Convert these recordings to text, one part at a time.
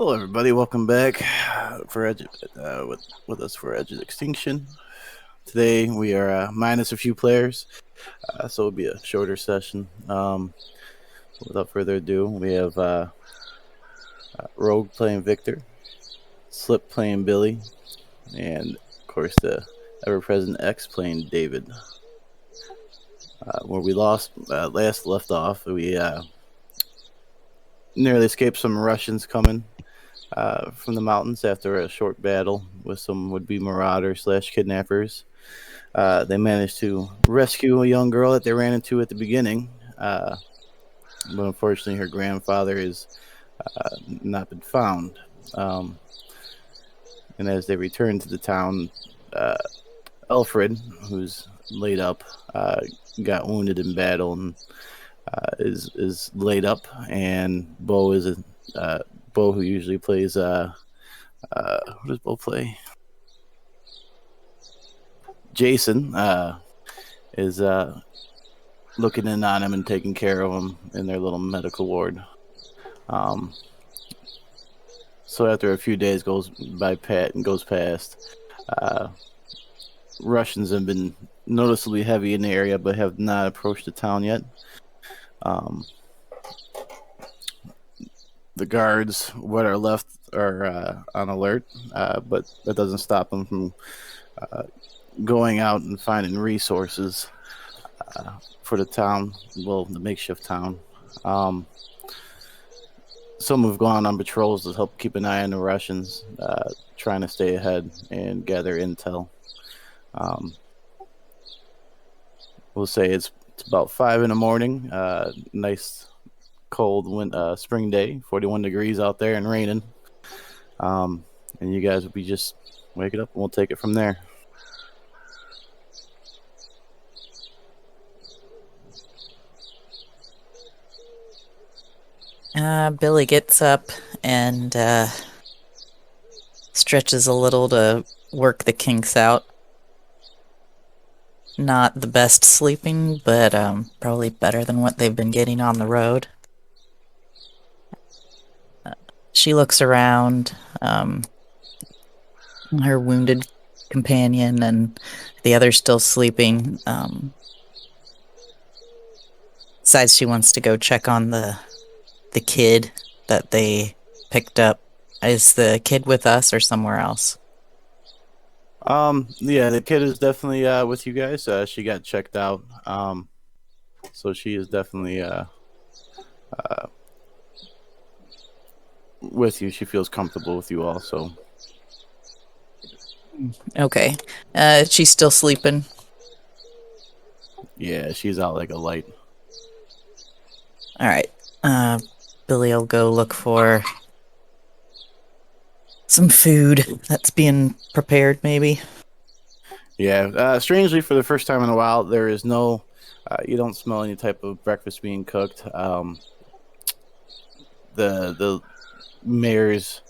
Hello, everybody. Welcome back for with us for Extinction. Today we are minus a few players, so it'll be a shorter session. Without further ado, we have Rogue playing Victor, Slip playing Billy, and of course the ever-present X playing David. Where we last left off, we nearly escaped some Russians coming from the mountains after a short battle with some would-be marauders/kidnappers. They managed to rescue a young girl that they ran into at the beginning, but unfortunately her grandfather has not been found. And as they return to the town, Alfred, who's laid up, got wounded in battle and is laid up, and Bo is Bo, who usually plays what does Bo play? Jason is looking in on him and taking care of him in their little medical ward. So after a few days goes past, Russians have been noticeably heavy in the area, but have not approached the town yet. The guards, what are left, are on alert, but that doesn't stop them from going out and finding resources for the town, the makeshift town. Some have gone on patrols to help keep an eye on the Russians, trying to stay ahead and gather intel. We'll say it's about 5 a.m. Nice cold spring day, 41 degrees out there and raining. And you guys will be just waking up and we'll take it from there. Billy gets up and stretches a little to work the kinks out. Not the best sleeping, but probably better than what they've been getting on the road. She looks around, her wounded companion and the others still sleeping. Decides she wants to go check on the kid that they picked up. Is the kid with us or somewhere else? Yeah, the kid is definitely with you guys. She got checked out. So she is definitely with you. She feels comfortable with you also. Okay. She's still sleeping. Yeah, she's out like a light. All right. Billy will go look for some food that's being prepared, maybe. Yeah, strangely, for the first time in a while, there is no. You don't smell any type of breakfast being cooked. The mayor's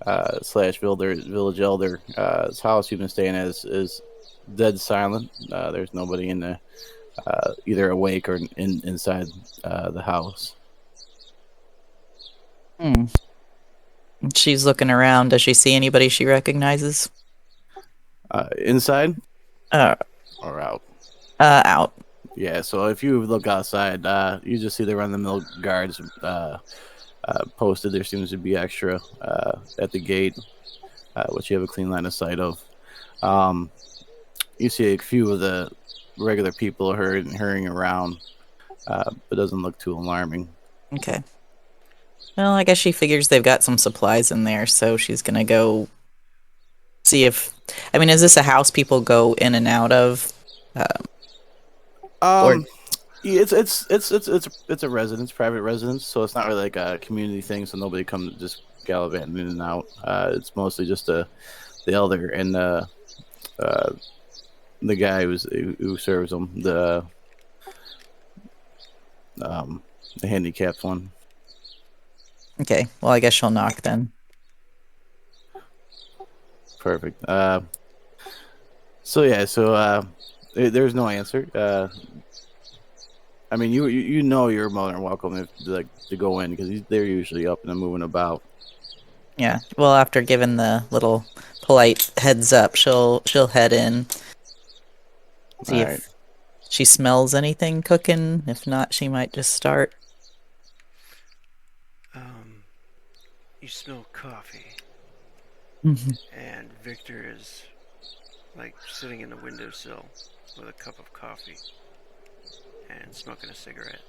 / village elder his house you've been staying at is dead silent. There's nobody in the either awake or inside the house. She's looking around. Does she see anybody she recognizes? Inside or out? Out. Yeah, so if you look outside, you just see the run-of-the-mill guards posted. There seems to be extra at the gate, which you have a clean line of sight of. You see a few of the regular people hurrying around, but it doesn't look too alarming. Okay. Well, I guess she figures they've got some supplies in there, so she's gonna go see if. I mean, is this a house people go in and out of? Or it's a residence, private residence, so it's not really like a community thing. So nobody comes just gallivanting in and out. It's mostly just the elder and the guy who serves them, the handicapped one. Okay. Well, I guess she'll knock then. Perfect. So there's no answer. I mean, you know you're more than welcome to go in because they're usually up and moving about. Yeah. Well, after giving the little polite heads up, she'll head in, All see right. if she smells anything cooking. If not, she might just start. Um, you smell coffee, Mhm. and Victor is like sitting in the windowsill with a cup of coffee and smoking a cigarette.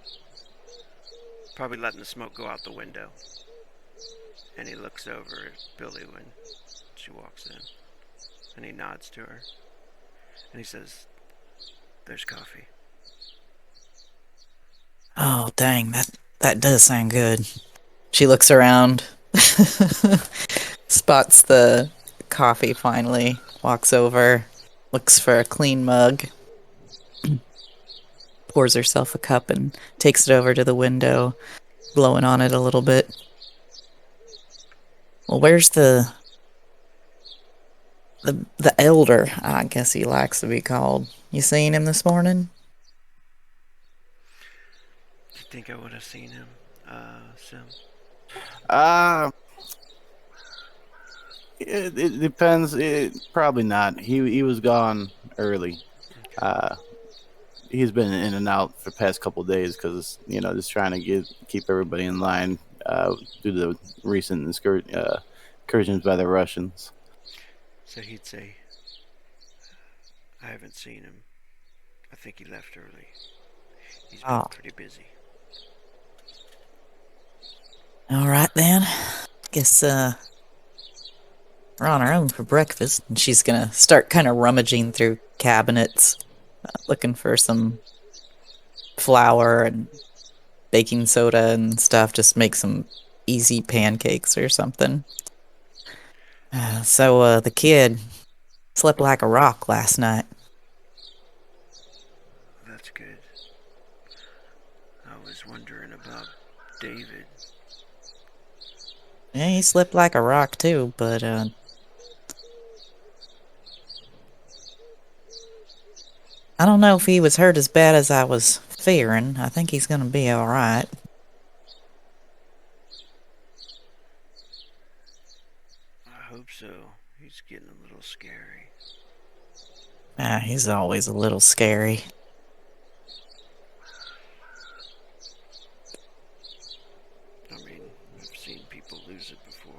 Probably letting the smoke go out the window. And he looks over at Billy when she walks in. And he nods to her. And he says, "There's coffee." Oh, dang, that does sound good. She looks around, spots the coffee finally, walks over, looks for a clean mug, pours herself a cup and takes it over to the window, blowing on it a little bit. Well, where's the elder? I guess he likes to be called. You seen him this morning? Do you think I would have seen him, Sim? Uh, it depends. Probably not. He was gone early. Okay. Uh, he's been in and out for the past couple of days because just trying to keep everybody in line due to the recent incursions by the Russians. So he'd say, "I haven't seen him. I think he left early. He's been Oh, pretty busy." all right then. Guess we're on our own for breakfast, and she's gonna start kind of rummaging through cabinets, looking for some flour and baking soda and stuff. Just make some easy pancakes or something. So the kid slept like a rock last night. That's good. I was wondering about David. Yeah, he slept like a rock too, but I don't know if he was hurt as bad as I was fearing. I think he's gonna be all right. I hope so. He's getting a little scary. He's always a little scary. I mean, I've seen people lose it before.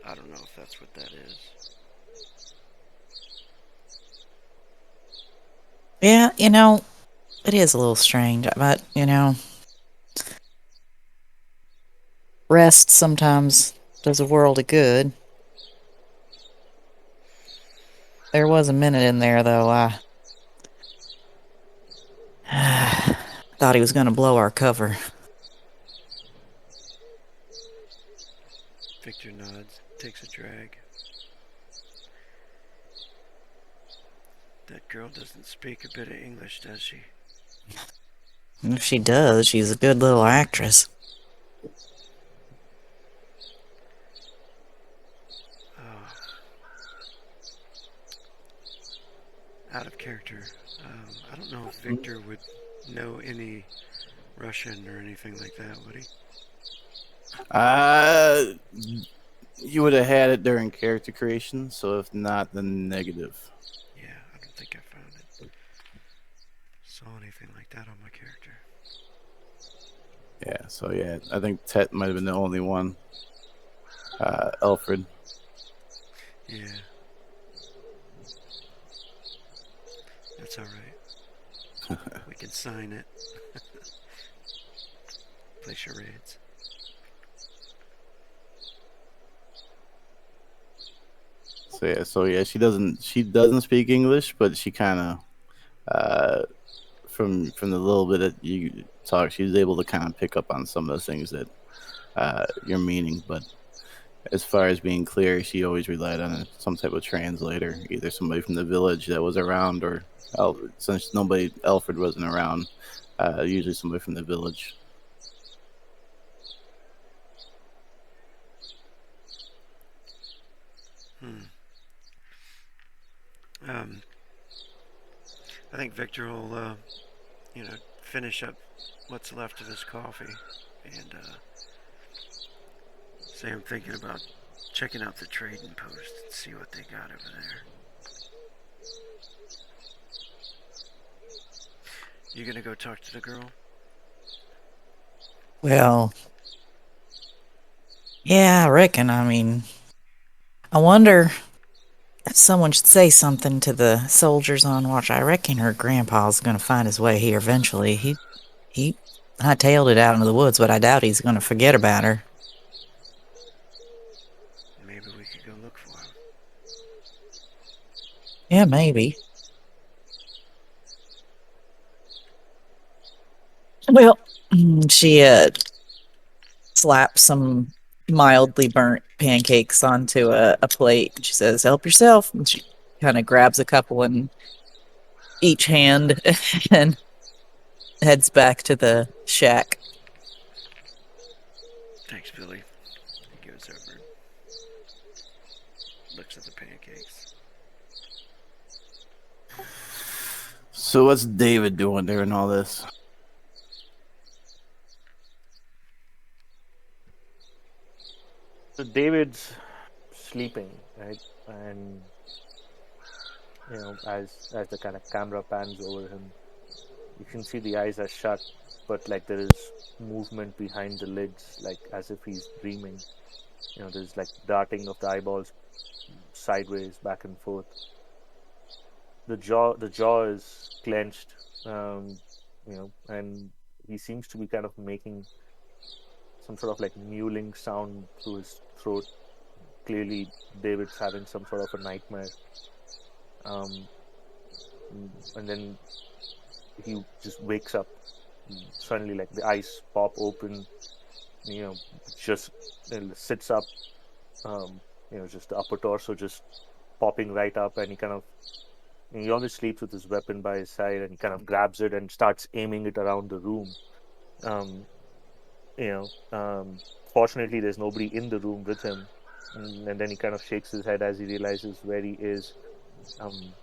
I don't know if that's what that is. Yeah, it is a little strange, but rest sometimes does a world of good. There was a minute in there though, I thought he was gonna blow our cover. Victor nods, takes a drag. That girl doesn't speak a bit of English, does she? If she does, she's a good little actress. Oh, out of character. I don't know if Victor would know any Russian or anything like that, would he? Uh, you would have had it during character creation, so if not, then negative. Yeah, I don't think I found it. Saw anything like that on my character. Yeah, so yeah, I think Tet might have been the only one. Alfred. Yeah, that's alright. We can sign it. Play charades. So yeah, she doesn't speak English, but she kind of uh, from the little bit that you talk, she was able to kind of pick up on some of the things that you're meaning. But as far as being clear, she always relied on some type of translator, either somebody from the village that was around, or since Alfred wasn't around, usually somebody from the village. Hmm. Um, I think Victor will, finish up what's left of his coffee and Say I'm thinking about checking out the trading post and see what they got over there. You gonna go talk to the girl? Well, yeah, I reckon. I mean, I wonder if someone should say something to the soldiers on watch. I reckon her grandpa's gonna find his way here eventually. He hightailed it out into the woods, but I doubt he's gonna forget about her. Maybe we could go look for him. Yeah, maybe. Well, she slaps some mildly burnt pancakes onto a plate. And she says, "Help yourself." And she kind of grabs a couple in each hand and heads back to the shack. Thanks, Billy. He goes over, looks at the pancakes. So what's David doing during all this? So David's sleeping, right? And as the kind of camera pans over him, you can see the eyes are shut, but like there is movement behind the lids, like as if he's dreaming. There's like darting of the eyeballs sideways, back and forth. The jaw is clenched, and he seems to be kind of making some sort of like mewling sound through his throat. Clearly, David's having some sort of a nightmare. Um, and then he just wakes up suddenly, like the eyes pop open. Just sits up. Just the upper torso just popping right up, and he always sleeps with his weapon by his side, and he kind of grabs it and starts aiming it around the room. Um, you know, um, Fortunately, there's nobody in the room with him, and then he kind of shakes his head as he realizes where he is. Um,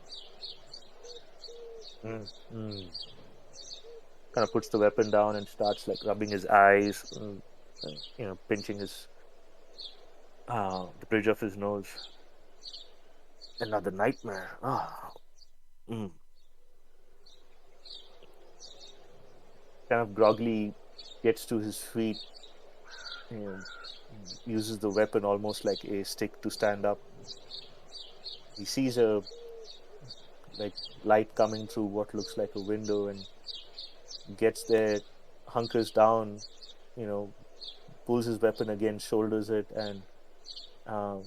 mm, mm. Kind of puts the weapon down and starts like rubbing his eyes, pinching the bridge of his nose. Another nightmare. Mm. Kind of groggily gets to his feet, you know, uses the weapon almost like a stick to stand up. He sees a like light coming through what looks like a window and gets there, hunkers down, you know, pulls his weapon again, shoulders it, and uh,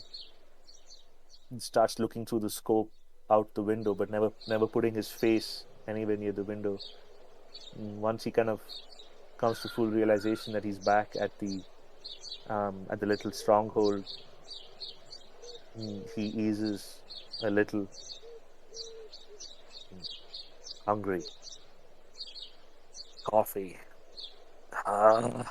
starts looking through the scope out the window, but never putting his face anywhere near the window. Once he kind of comes to full realization that he's back at the little stronghold, he eases a little. Hungry. Coffee. And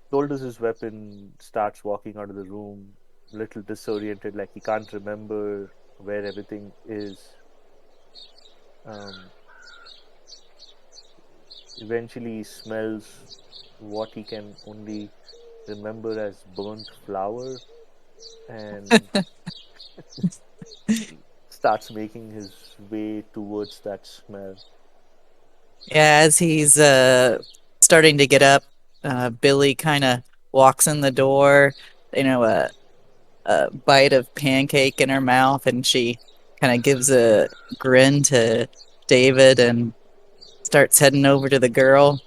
shoulders his weapon, starts walking out of the room, a little disoriented, like he can't remember where everything is. Eventually, he smells what he can only remember as burnt flour, and starts making his way towards that smell. Yeah, as he's starting to get up, Billy kind of walks in the door, a bite of pancake in her mouth, and she kind of gives a grin to David and starts heading over to the girl.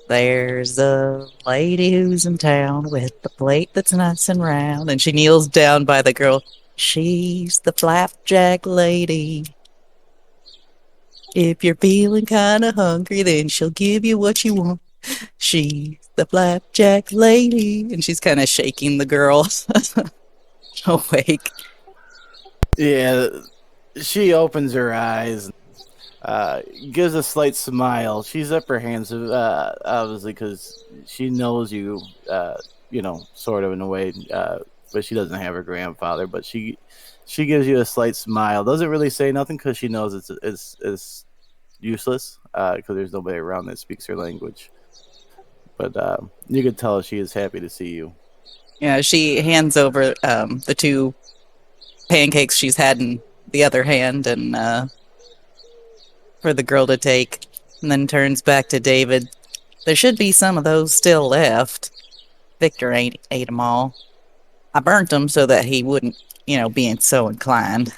"There's a lady who's in town with a plate that's nice and round." And she kneels down by the girl. "She's the flapjack lady. If you're feeling kind of hungry, then she'll give you what you want. She's the flapjack lady." And she's kind of shaking the girl awake. Yeah, she opens her eyes, gives a slight smile. She's apprehensive, obviously, because she knows you, sort of in a way, but she doesn't have her grandfather. But she gives you a slight smile. Doesn't really say nothing because she knows it's useless because there's nobody around that speaks her language. but you could tell she is happy to see you. Yeah, she hands over the two pancakes she's had in the other hand and for the girl to take, and then turns back to David. There should be some of those still left. Victor ain't ate them all. I burnt them so that he wouldn't, be so inclined.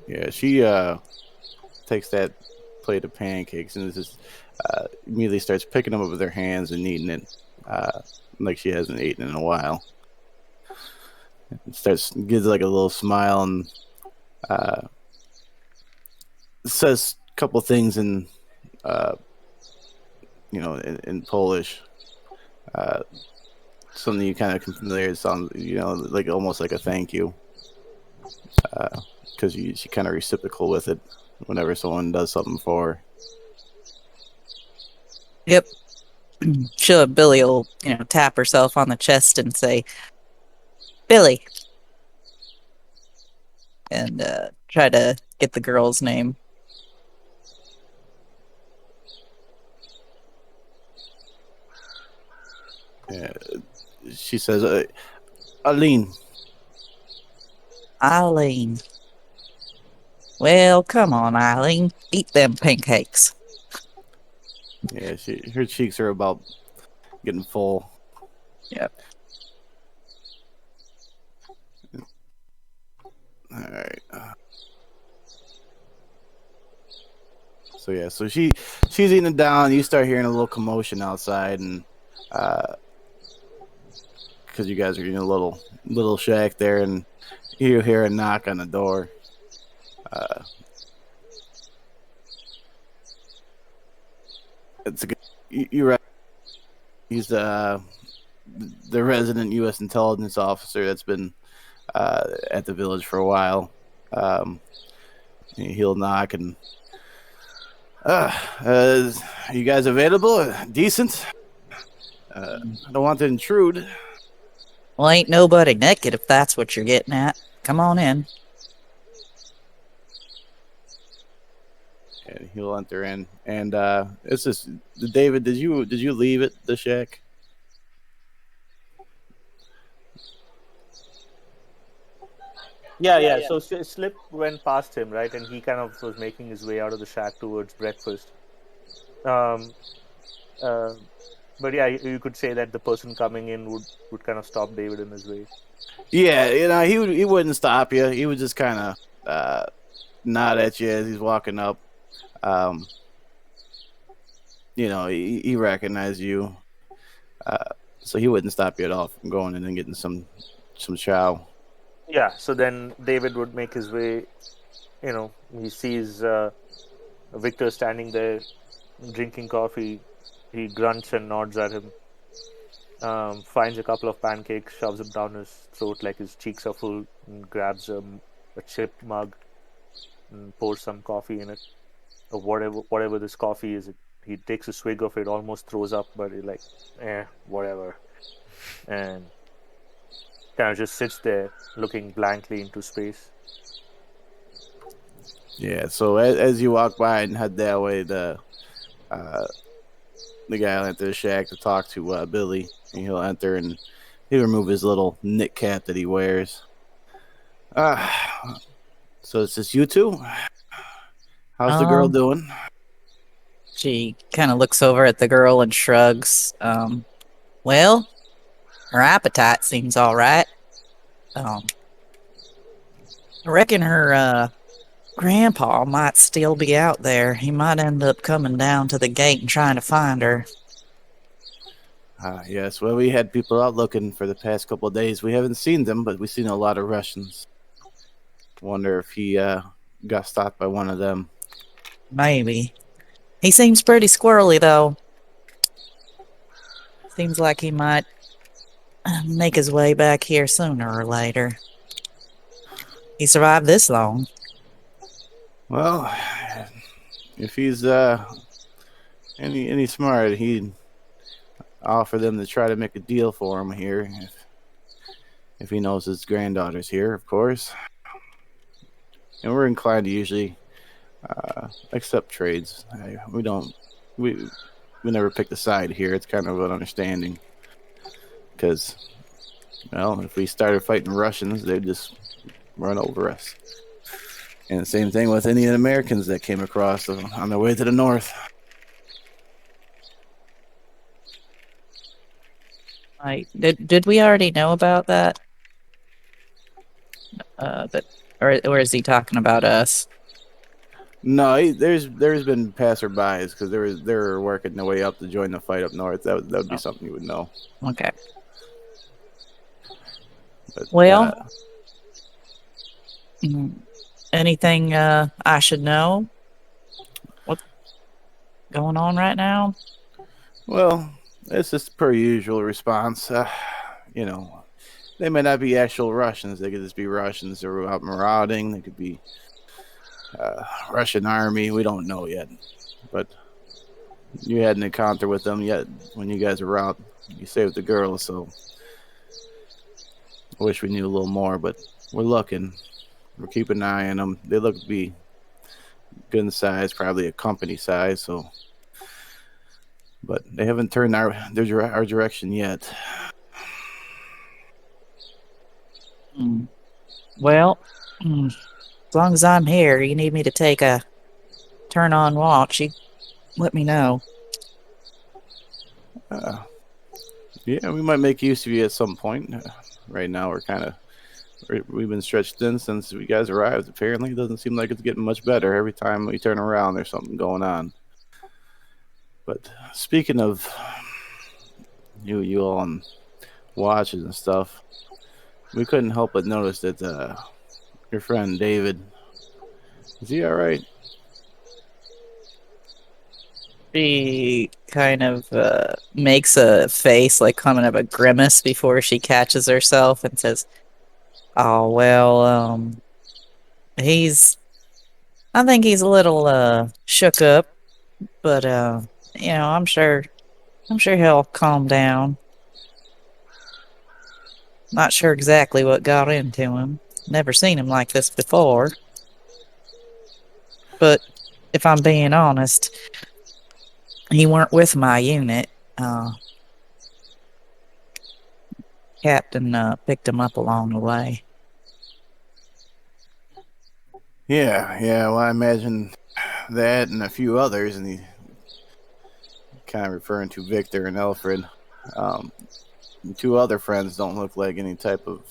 Yeah, she takes that plate of pancakes and just immediately starts picking them up with her hands and eating it like she hasn't eaten in a while. Gives like a little smile and says a couple things in in Polish. Something you kind of familiar sounds, like almost like a thank you, because she kind of reciprocal with it whenever someone does something for her. Yep. Sure, Billy will, tap herself on the chest and say, Billy. And try to get the girl's name. Yeah, she says, Aline. Aline. Well, come on, Aline. Eat them pancakes. Yeah, her cheeks are about getting full. Yep. All right. So she's eating it down. You start hearing a little commotion outside, and because you guys are in a little shack there, and you hear a knock on the door. You're right. He's the resident U.S. intelligence officer that's been at the village for a while. He'll knock and, are you guys available? Decent? I don't want to intrude. Well, ain't nobody naked if that's what you're getting at. Come on in. And he'll enter in. And it's just David. Did you leave the shack? Yeah. So Slip went past him, right, and he kind of was making his way out of the shack towards breakfast. But yeah, you could say that the person coming in would kind of stop David in his way. Yeah, he wouldn't stop you. He would just kind of nod at you as he's walking up. He recognized you, so he wouldn't stop you at all from going in and getting some chow. Yeah. So then David would make his way. He sees Victor standing there drinking coffee. He grunts and nods at him. Finds a couple of pancakes, shoves them down his throat like his cheeks are full, and grabs a chipped mug and pours some coffee in it, or whatever this coffee is. He takes a swig of it, almost throws up, but he's like, whatever, and kind of just sits there looking blankly into space. Yeah. So as you walk by and head that way, the guy will enter the shack to talk to Billy, and he'll enter and he'll remove his little knit cap that he wears. So it's just you two? How's the girl doing? She kind of looks over at the girl and shrugs. Well, her appetite seems all right. I reckon her grandpa might still be out there. He might end up coming down to the gate and trying to find her. Yes. Well, we had people out looking for the past couple of days. We haven't seen them, but we've seen a lot of Russians. Wonder if he got stopped by one of them. Maybe. He seems pretty squirrely, though. Seems like he might make his way back here sooner or later. He survived this long. Well, if he's any smart, he'd offer them to try to make a deal for him here. if he knows his granddaughter's here, of course. And we're inclined to usually accept trades. We don't. We never pick the side here. It's kind of an understanding. Because, well, if we started fighting Russians, they'd just run over us. And the same thing with Indian Americans that came across on their way to the north. Did we already know about that? That or is he talking about us? No, there's been passerbys because they're working their way up to join the fight up north. That would be something you would know. Okay. But, Well, anything I should know? What's going on right now? well, it's just per usual response. They may not be actual Russians. They could just be Russians that were out marauding. They could be Russian army. We don't know yet. But you had an encounter with them yet when you guys were out. You saved the girl, so I wish we knew a little more. But we're looking. We're keeping an eye on them. They look to be good in size, probably a company size. So, but they haven't turned our direction yet. Well, as long as I'm here, you need me to take a turn on watch, you let me know. Yeah, we might make use of you at some point. Right now, we've been stretched thin since you guys arrived. Apparently, it doesn't seem like it's getting much better. Every time we turn around, there's something going on. But speaking of you all on watches and stuff, we couldn't help but notice that your friend David, is he all right? She kind of makes a face, like kind of a grimace before she catches herself and says, "Oh, well, I think he's a little shook up, but I'm sure he'll calm down. Not sure exactly what got into him. Never seen him like this before. But if I'm being honest, he weren't with my unit. Captain picked him up along the way." Yeah. Well, I imagine that and a few others, and he kind of referring to Victor and Alfred. Two other friends don't look like any type of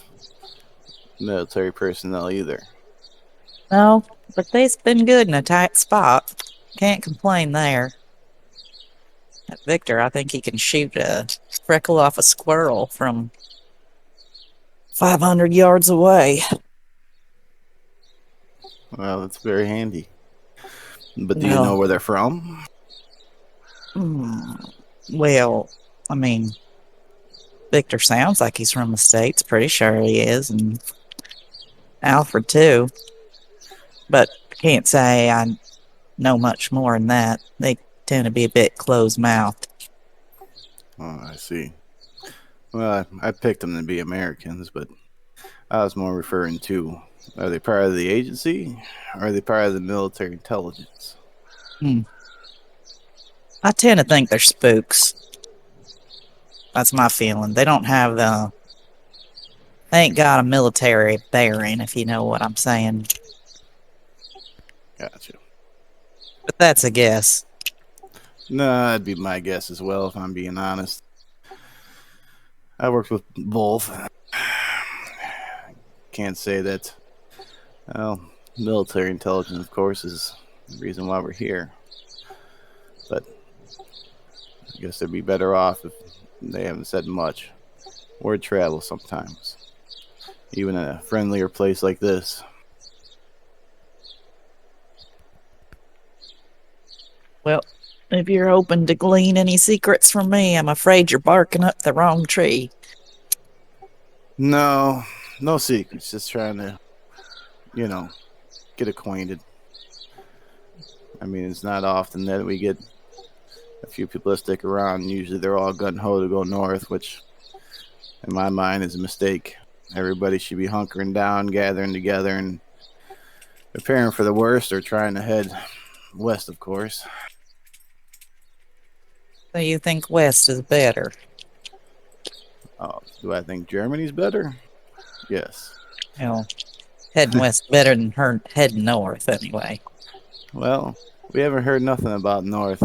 military personnel either. No, but they's been good in a tight spot. Can't complain there. That Victor, I think he can shoot a freckle off a squirrel from 500 yards away. Well, that's very handy. But do you know where they're from? Well, I mean, Victor sounds like he's from the States. Pretty sure he is, and Alfred too. But can't say I know much more than that. They tend to be a bit closed-mouthed. Oh, I see. Well, I picked them to be Americans, but I was more referring to, are they part of the agency, or are they part of the military intelligence? I tend to think they're spooks. That's my feeling. They don't have they ain't got a military bearing, if you know what I'm saying. Gotcha. But that's a guess. No, that'd be my guess as well, if I'm being honest. I worked with both. Can't say that. Well, military intelligence, of course, is the reason why we're here. But I guess they'd be better off if they haven't said much. Word travels sometimes, even in a friendlier place like this. Well, if you're hoping to glean any secrets from me, I'm afraid you're barking up the wrong tree. No secrets. Just trying to, get acquainted. I mean, it's not often that we get a few people that stick around. Usually they're all gung-ho to go north, which in my mind is a mistake. everybody should be hunkering down, gathering together, and preparing for the worst, or trying to head west, of course. So you think west is better? Do I think Germany's better? Yes. You know, heading west better than heading north, anyway. Well, we haven't heard nothing about North,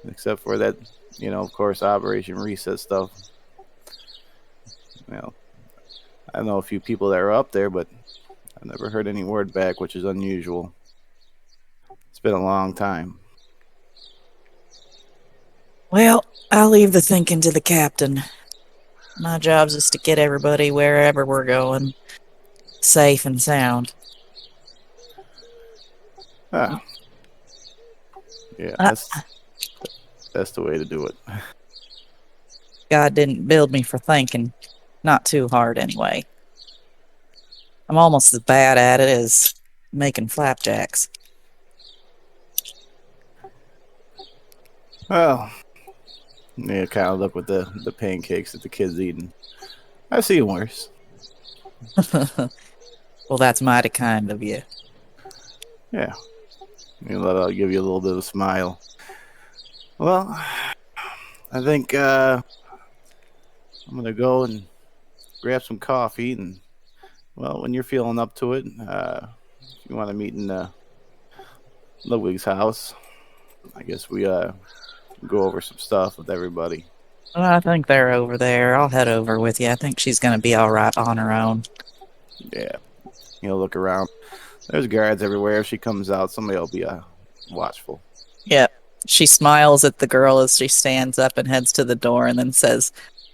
except for that, of course, Operation Reset stuff. Well, I know a few people that are up there, but I've never heard any word back, which is unusual. It's been a long time. Well, I'll leave the thinking to the captain. My job's just to get everybody wherever we're going, safe and sound. Ah, yeah, Uh, that's the way to do it. God didn't build me for thinking. Not too hard, anyway. I'm almost as bad at it as making flapjacks. Well, yeah, kind of look with the pancakes that the kids eating. I've seen worse. Well, that's mighty kind of you. Yeah, I'll give you a little bit of a smile. Well, I think I'm gonna go and grab some coffee, and well, when you're feeling up to it, if you want to meet in Ludwig's house, I guess we go over some stuff with everybody. Well, I think they're over there. I'll head over with you. I think she's going to be all right on her own. Yeah, look around. There's guards everywhere. If she comes out, somebody will be watchful. Yep. She smiles at the girl as she stands up and heads to the door and then says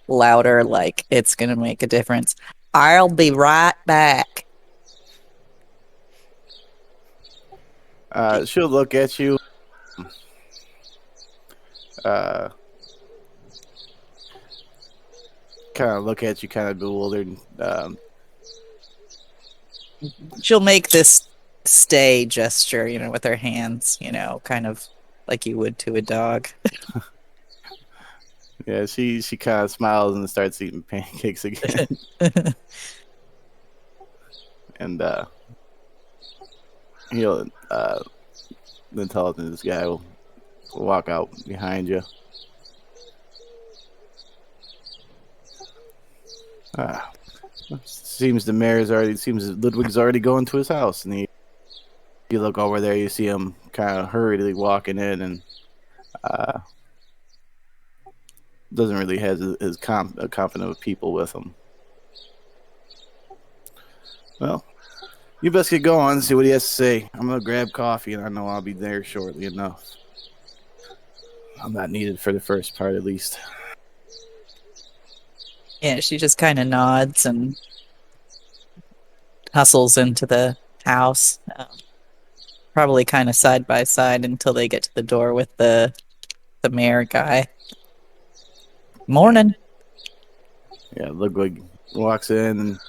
louder, like it's going to make a difference, "I'll be right back." She'll look at you. Kind of look at you, kind of bewildered. She'll make this stay gesture, with her hands, kind of like you would to a dog. Yeah, she kind of smiles and starts eating pancakes again. And he'll the intelligence guy will walk out behind you. Seems Ludwig's already going to his house, and you look over there, you see him kind of hurriedly walking in, and doesn't really have his confident of people with him. Well, you best get going and see what he has to say. I'm gonna grab coffee, and I know I'll be there shortly enough. I'm not needed for the first part, at least. Yeah, she just kind of nods and hustles into the house, probably kind of side by side until they get to the door with the mayor guy. Morning. Yeah, Ludwig walks in, and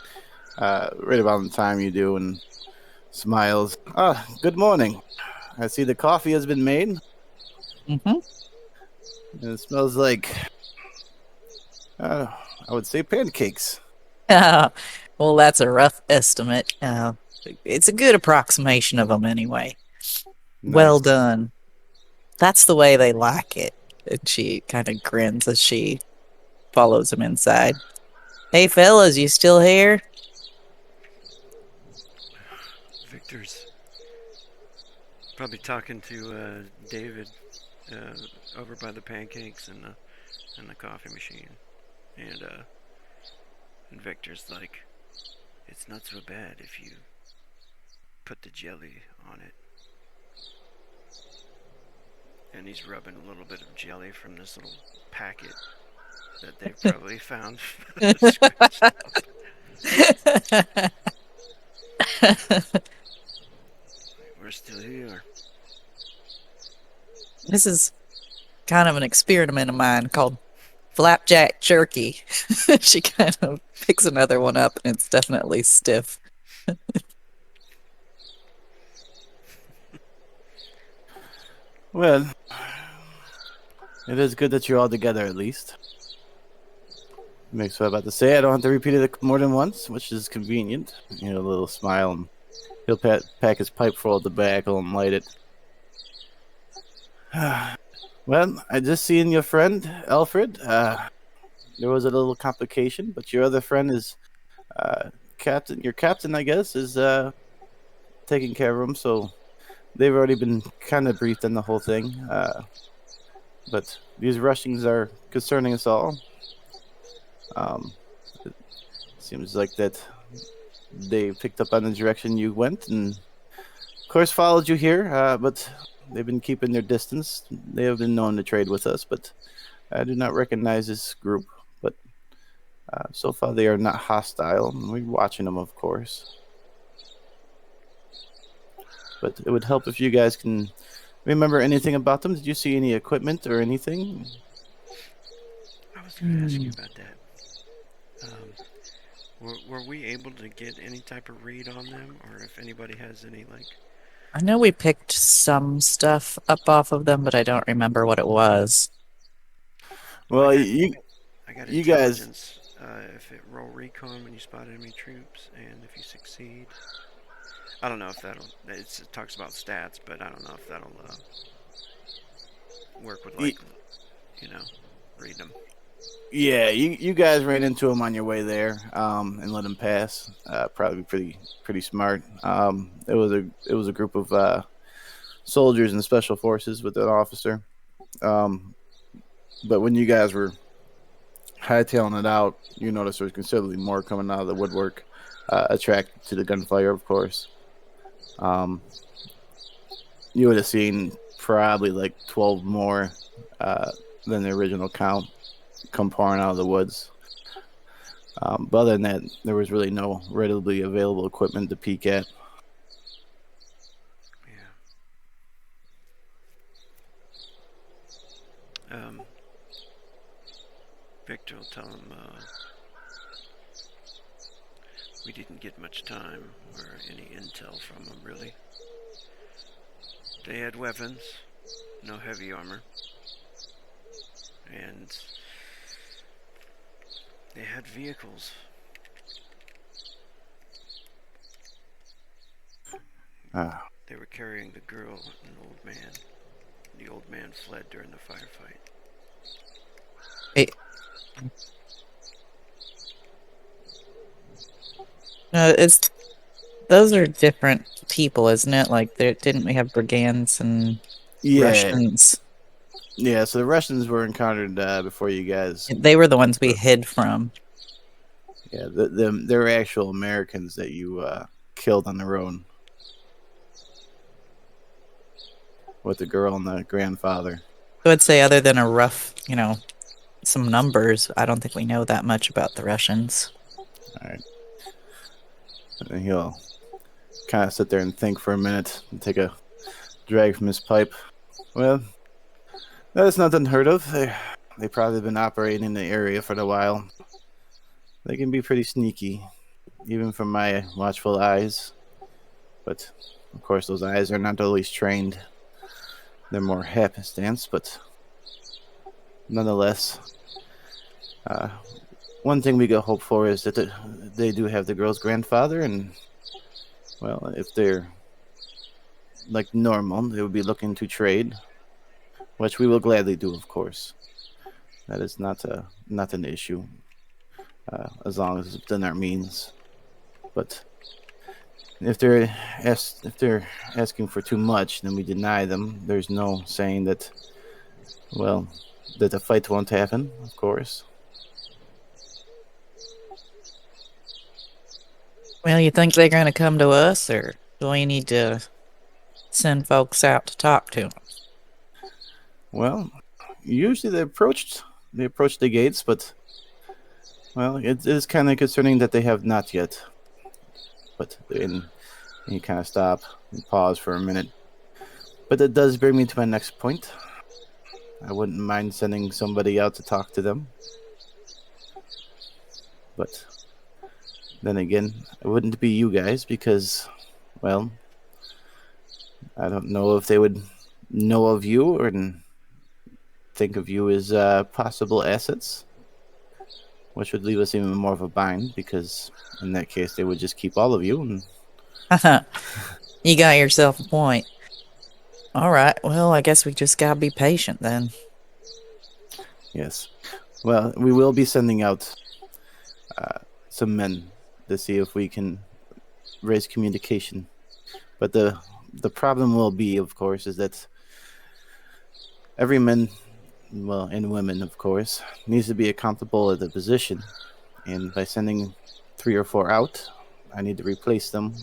right about the time you do, and smiles. Good morning. I see the coffee has been made. Mm-hmm. And it smells like, I would say, pancakes. Well, that's a rough estimate. It's a good approximation of them anyway. Nice. Well done. That's the way they like it. And she kind of grins as she follows him inside. Hey, fellas, you still here? Victor's probably talking to David over by the pancakes and the coffee machine, and Victor's like, "It's not so bad if you put the jelly on it." And he's rubbing a little bit of jelly from this little packet that they've probably found. We're still here. This is kind of an experiment of mine called flapjack jerky. She kind of picks another one up, and it's definitely stiff. Well, it is good that you're all together, at least. Makes what I'm about to say. I don't have to repeat it more than once, which is convenient. You know, a little smile, and he'll pack his pipe full of tobacco and light it. Well, I just seen your friend, Alfred. There was a little complication, but your other friend is captain. Your captain, I guess, is taking care of him, so they've already been kind of briefed on the whole thing. But these rushings are concerning us all. It seems like that they picked up on the direction you went, and of course followed you here. But they've been keeping their distance. They have been known to trade with us, but I do not recognize this group. But so far, they are not hostile. We're watching them, of course. But it would help if you guys can remember anything about them. Did you see any equipment or anything? I was going to ask you about that. Were we able to get any type of read on them, or if anybody has any, like... I know we picked some stuff up off of them, but I don't remember what it was. Well, I got you guys... intelligence. If it roll recon when you spot enemy troops, and if you succeed... I don't know if that'll... It talks about stats, but I don't know if that'll work with, like, reading them. Yeah, you guys ran into him on your way there, and let him pass. Probably pretty smart. It was a group of soldiers and special forces with an officer. But when you guys were hightailing it out, you noticed there was considerably more coming out of the woodwork, attracted to the gunfire, of course. You would have seen probably like 12 more than the original count come pouring out of the woods. But other than that, there was really no readily available equipment to peek at. Yeah. Victor will tell him we didn't get much time or any intel from them, really. They had weapons, no heavy armor, and they had vehicles. They were carrying the girl and the old man. The old man fled during the firefight. Hey. No, those are different people, isn't it? Like, didn't we have brigands and Russians? Yeah, so the Russians were encountered before you guys. They were the ones we hid from. Yeah, they're actual Americans that you killed on the road with the girl and the grandfather. I would say, other than a rough, some numbers, I don't think we know that much about the Russians. All right. And he'll kind of sit there and think for a minute and take a drag from his pipe. Well, that's not unheard of. They probably been operating in the area for a while. They can be pretty sneaky, even from my watchful eyes. But, of course, those eyes are not always trained. They're more happenstance, but nonetheless, one thing we could hope for is that they do have the girl's grandfather, and, well, if they're like normal, they would be looking to trade, which we will gladly do, of course. That is not an issue, as long as it's within our means. But if they're asking for too much, then we deny them. There's no saying that, well, that the fight won't happen, of course. Well, you think they're going to come to us, or do we need to send folks out to talk to them? Well, usually they approach the gates, but, well, it is kind of concerning that they have not yet. But you kind of stop and pause for a minute. But that does bring me to my next point. I wouldn't mind sending somebody out to talk to them. But then again, it wouldn't be you guys because, well, I don't know if they would know of you or think of you as possible assets. which would leave us even more of a bind because in that case they would just keep all of you. And You got yourself a point. All right, well, I guess we just gotta be patient then. yes, well, we will be sending out some men to see if we can raise communication. But the problem will be, of course, is that every man, well, and women, of course, needs to be accountable at the position. And by sending 3 or 4 out, I need to replace them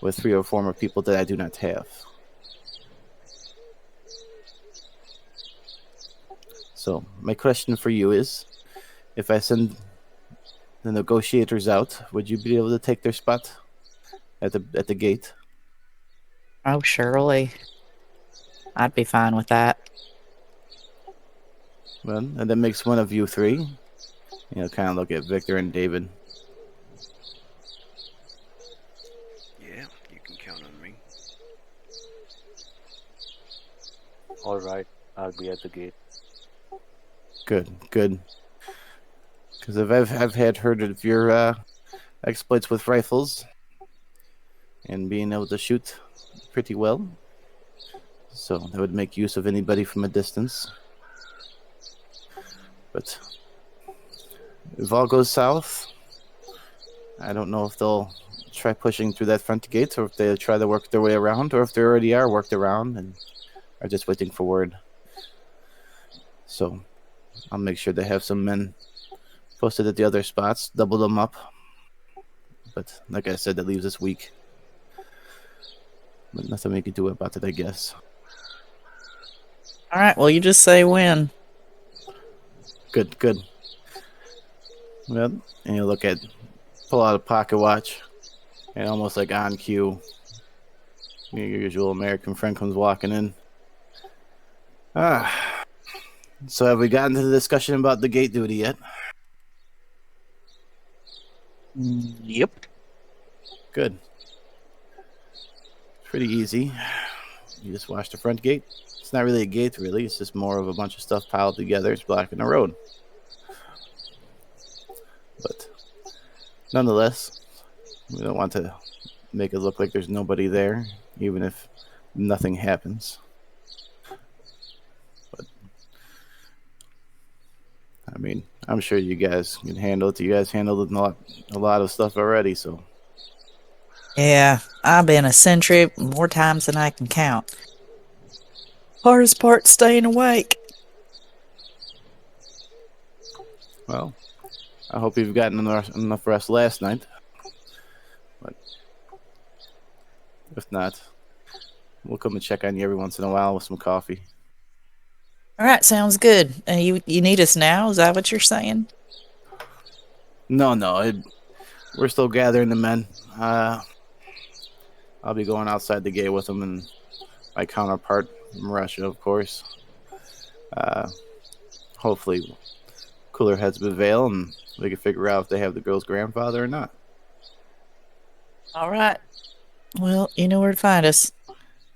with 3 or 4 more people that I do not have. So my question for you is, if I send the negotiators out, would you be able to take their spot at the gate? Oh, surely. I'd be fine with that. Well, and that makes one of you 3. Kind of look at Victor and David. Yeah, you can count on me. All right, I'll be at the gate. Good. Because I've had heard of your exploits with rifles and being able to shoot pretty well. So that would make use of anybody from a distance. But if all goes south, I don't know if they'll try pushing through that front gate, or if they'll try to work their way around, or if they already are worked around and are just waiting for word. So I'll make sure they have some men posted at the other spots, double them up. But like I said, that leaves us weak. But nothing we can do about it, I guess. All right, well, you just say when. Good. Well, and you pull out a pocket watch, and almost like on cue, your usual American friend comes walking in. So have we gotten to the discussion about the gate duty yet? Yep. Good. Pretty easy. You just wash the front gate. It's not really a gate, really. It's just more of a bunch of stuff piled together. It's blocking the road. But nonetheless, we don't want to make it look like there's nobody there, even if nothing happens. But I mean, I'm sure you guys can handle it. You guys handled a lot of stuff already, so. Yeah, I've been a sentry more times than I can count. Hardest part's staying awake. Well, I hope you've gotten enough rest last night. But if not, we'll come and check on you every once in a while with some coffee. All right, sounds good. You need us now? Is that what you're saying? No, we're still gathering the men. I'll be going outside the gate with them and my counterpart from Russia, of course. Hopefully, cooler heads prevail and we can figure out if they have the girl's grandfather or not. All right. Well, you know where to find us.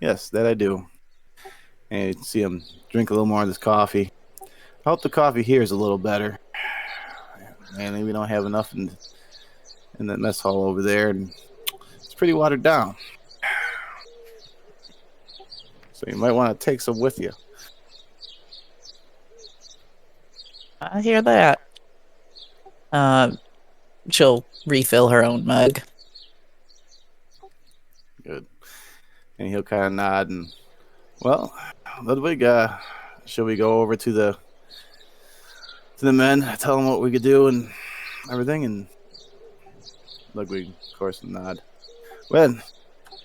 Yes, that I do. And you can see him drink a little more of this coffee. I hope the coffee here is a little better. Man, we don't have enough in that mess hall over there, and it's pretty watered down. So you might want to take some with you. I hear that. She'll refill her own mug. Good. And he'll kind of nod and, well, Ludwig, shall we go over to the men, tell them what we could do and everything? And Ludwig, of course, will nod. Well,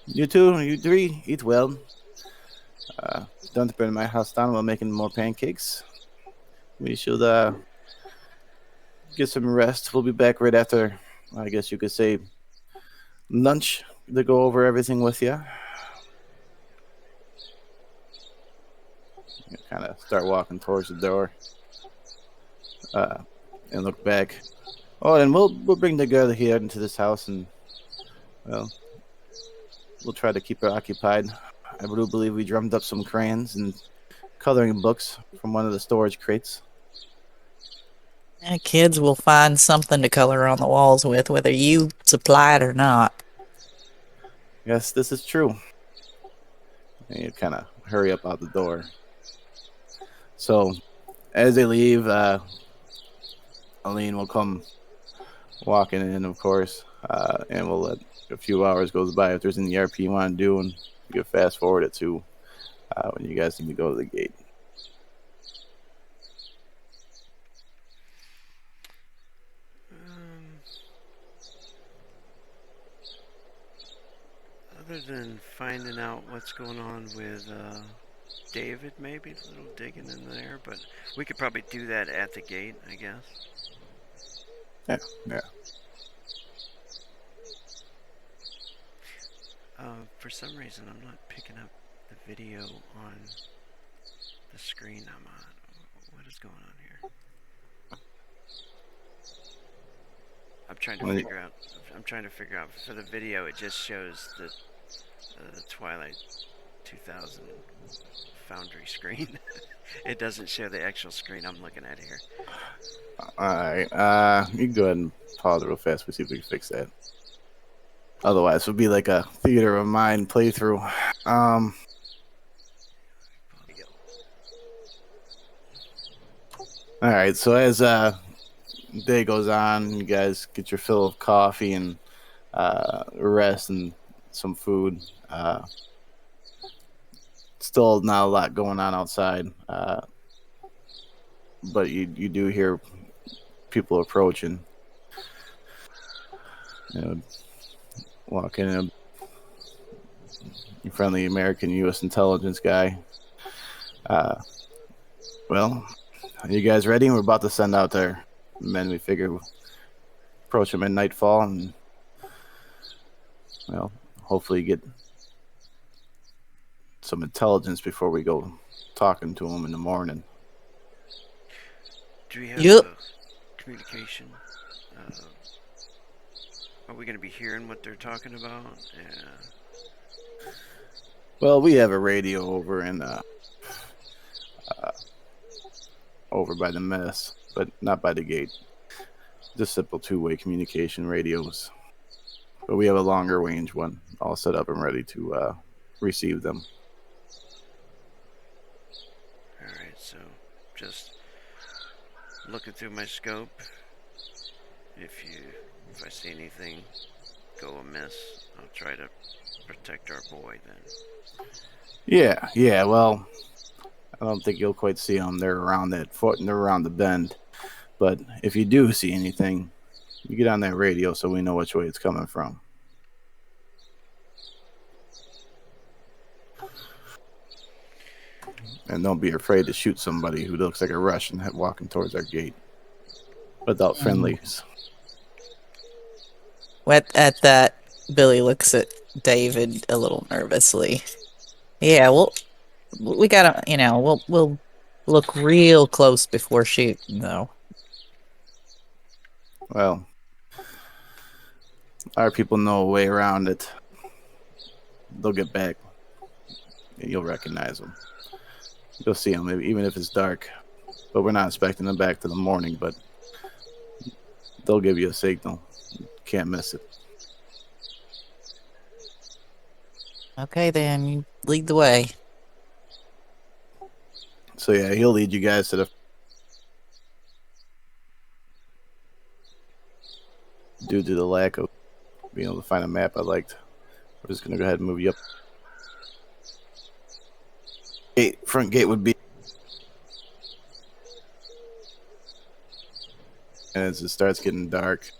you 3, eat well. Don't burn my house down while making more pancakes. We should get some rest. We'll be back right after, I guess you could say, lunch to go over everything with you. You kind of start walking towards the door and look back. Oh, and we'll bring the girl here into this house and, well, we'll try to keep her occupied. I do believe we drummed up some crayons and coloring books from one of the storage crates. Kids will find something to color on the walls with, whether you supply it or not. Yes, this is true. And you kind of hurry up out the door. So as they leave, Aline will come walking in, of course, and we'll let a few hours goes by. If there's any RP you want to do, and you can fast forward it to when you guys need to go to the gate. Other than finding out what's going on with David, maybe a little digging in there, but we could probably do that at the gate, I guess. Yeah. For some reason, I'm not picking up the video on the screen I'm on. What is going on here? I'm trying to figure out. For the video, it just shows the Twilight 2000 Foundry screen. It doesn't show the actual screen I'm looking at here. Alright, you can go ahead and pause it real fast. We'll see if we can fix that. Otherwise, it would be like a theater of mind playthrough. Alright, so as day goes on, you guys get your fill of coffee and rest and some food. Still not a lot going on outside, but you do hear people approaching. Walk in a friendly American U.S. intelligence guy. Well, are you guys ready? We're about to send out our men. We figure we'll approach them at nightfall and, well, hopefully get some intelligence before we go talking to them in the morning. Do we have communication? Are we going to be hearing what they're talking about? Yeah. Well, we have a radio over in over by the mess, but not by the gate. Just simple two-way communication radios. But we have a longer range one all set up and ready to receive them. Alright, so just looking through my scope. If I see anything go amiss, I'll try to protect our boy then. Yeah, well, I don't think you'll quite see them. They're around that foot and they're around the bend. But if you do see anything, you get on that radio so we know which way it's coming from. And don't be afraid to shoot somebody who looks like a Russian walking towards our gate without friendlies. At that, Billy looks at David a little nervously. Yeah, we gotta, we'll look real close before shooting, though. Well, our people know a way around it. They'll get back. You'll recognize them. You'll see them, even if it's dark. But we're not expecting them back to the morning, but they'll give you a signal. Can't miss it. Okay, then, you lead the way. So yeah, he'll lead you guys to the... Due to the lack of being able to find a map I liked, we're just going to go ahead and move you up. Front gate would be... And as it starts getting dark...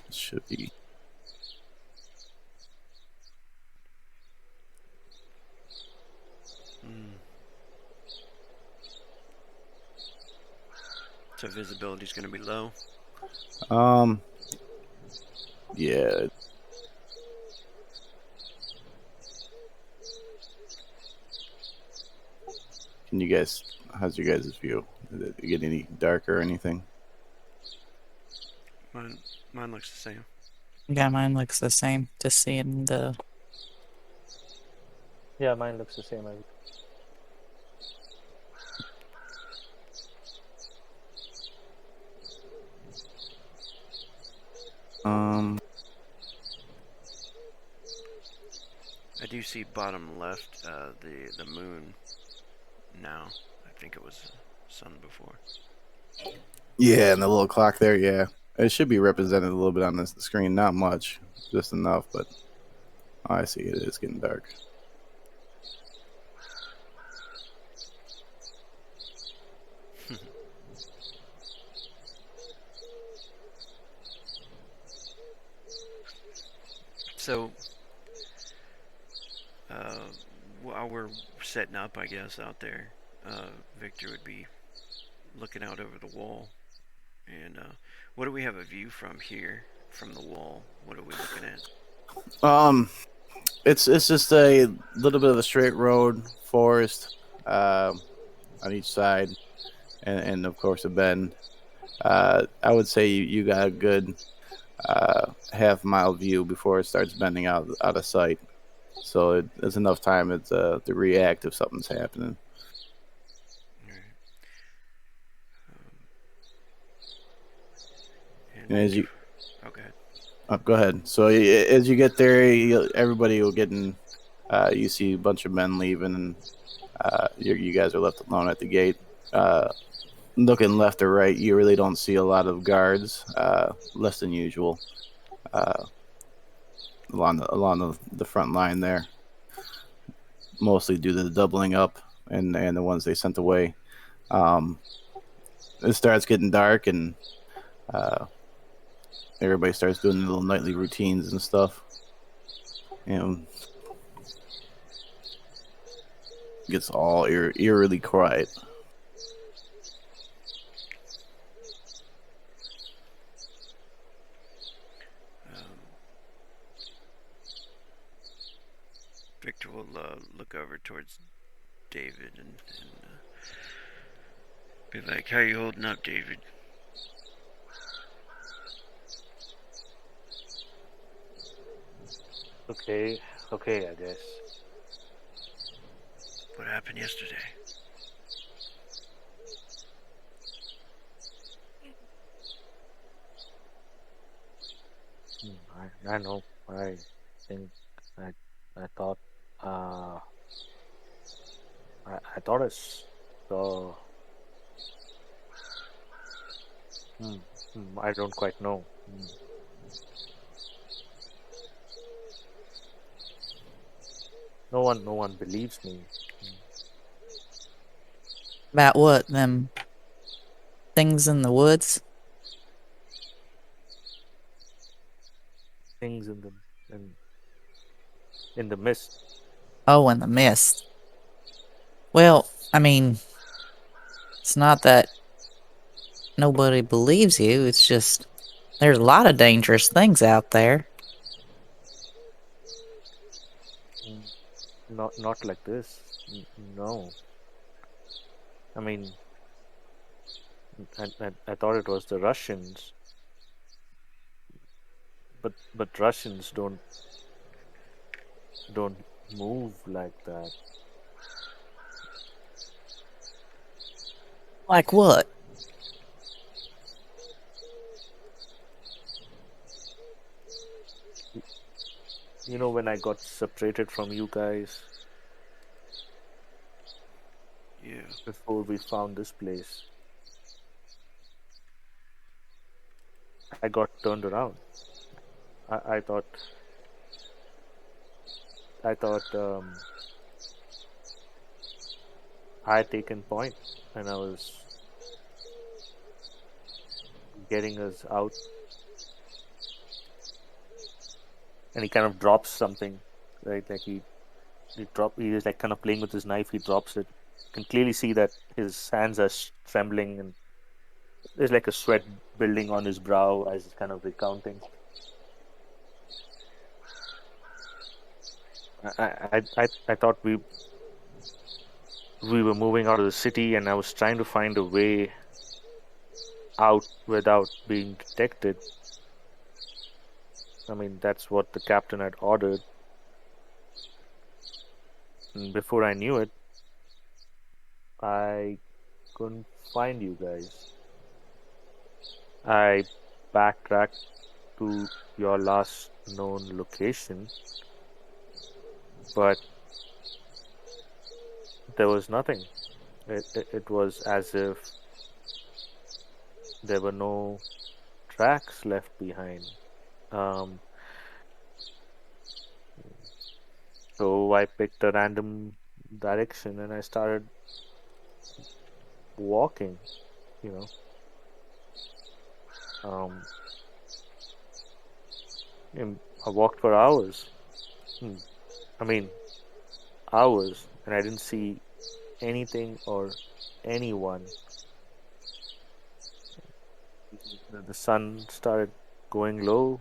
It should be... So visibility's going to be low? Yeah. Can you guys... How's your guys' view? Did it get any darker or anything? Mine looks the same. Yeah, mine looks the same. Just seeing Yeah, mine looks the same as. Um, I do see bottom left the moon now. I think it was sun before. yeah, and the little clock there, yeah. It should be represented a little bit on the screen. Not much, just enough, but I see it is getting dark. So, while we're setting up, I guess, out there, Victor would be looking out over the wall. And what do we have a view from here, from the wall? What are we looking at? It's just a little bit of a straight road, forest, on each side, and of course a bend. I would say you got a good half-mile view before it starts bending out of sight. So it's enough time to react if something's happening. All right. And as you Okay. go ahead. So as you get there, everybody will get in. You see a bunch of men leaving, and you guys are left alone at the gate. Looking left or right, you really don't see a lot of guards, less than usual, along the front line there. Mostly due to the doubling up and the ones they sent away. It starts getting dark, and everybody starts doing their little nightly routines and stuff. You know, gets all eerily quiet. Victor will look over towards David and be like, "How you holding up, David?" Okay, I guess. What happened yesterday? I know. I think I thought I thought I saw. I don't quite know. No one believes me. About what? Them things in the woods? Things in the mist. Oh, in the mist. Well, I mean, it's not that nobody believes you. It's just there's a lot of dangerous things out there. Not like this. No. I mean, I thought it was the Russians, but Russians don't move like that. Like what? You know, when I got separated from you guys Yeah. before we found this place, I got turned around. I thought I had taken point and I was getting us out, and he kind of drops something, right? Like he is like kind of playing with his knife. He drops it. You can clearly see that his hands are trembling, and there's like a sweat building on his brow as he's kind of recounting. I thought we were moving out of the city, and I was trying to find a way out without being detected. I mean, that's what the captain had ordered. And before I knew it, I couldn't find you guys. I backtracked to your last known location, but there was nothing. It was as if there were no tracks left behind. Um, so I picked a random direction and I started walking, you know. Um, and I walked for hours. Hmm, I mean, hours, and I didn't see anything or anyone. The sun started going low,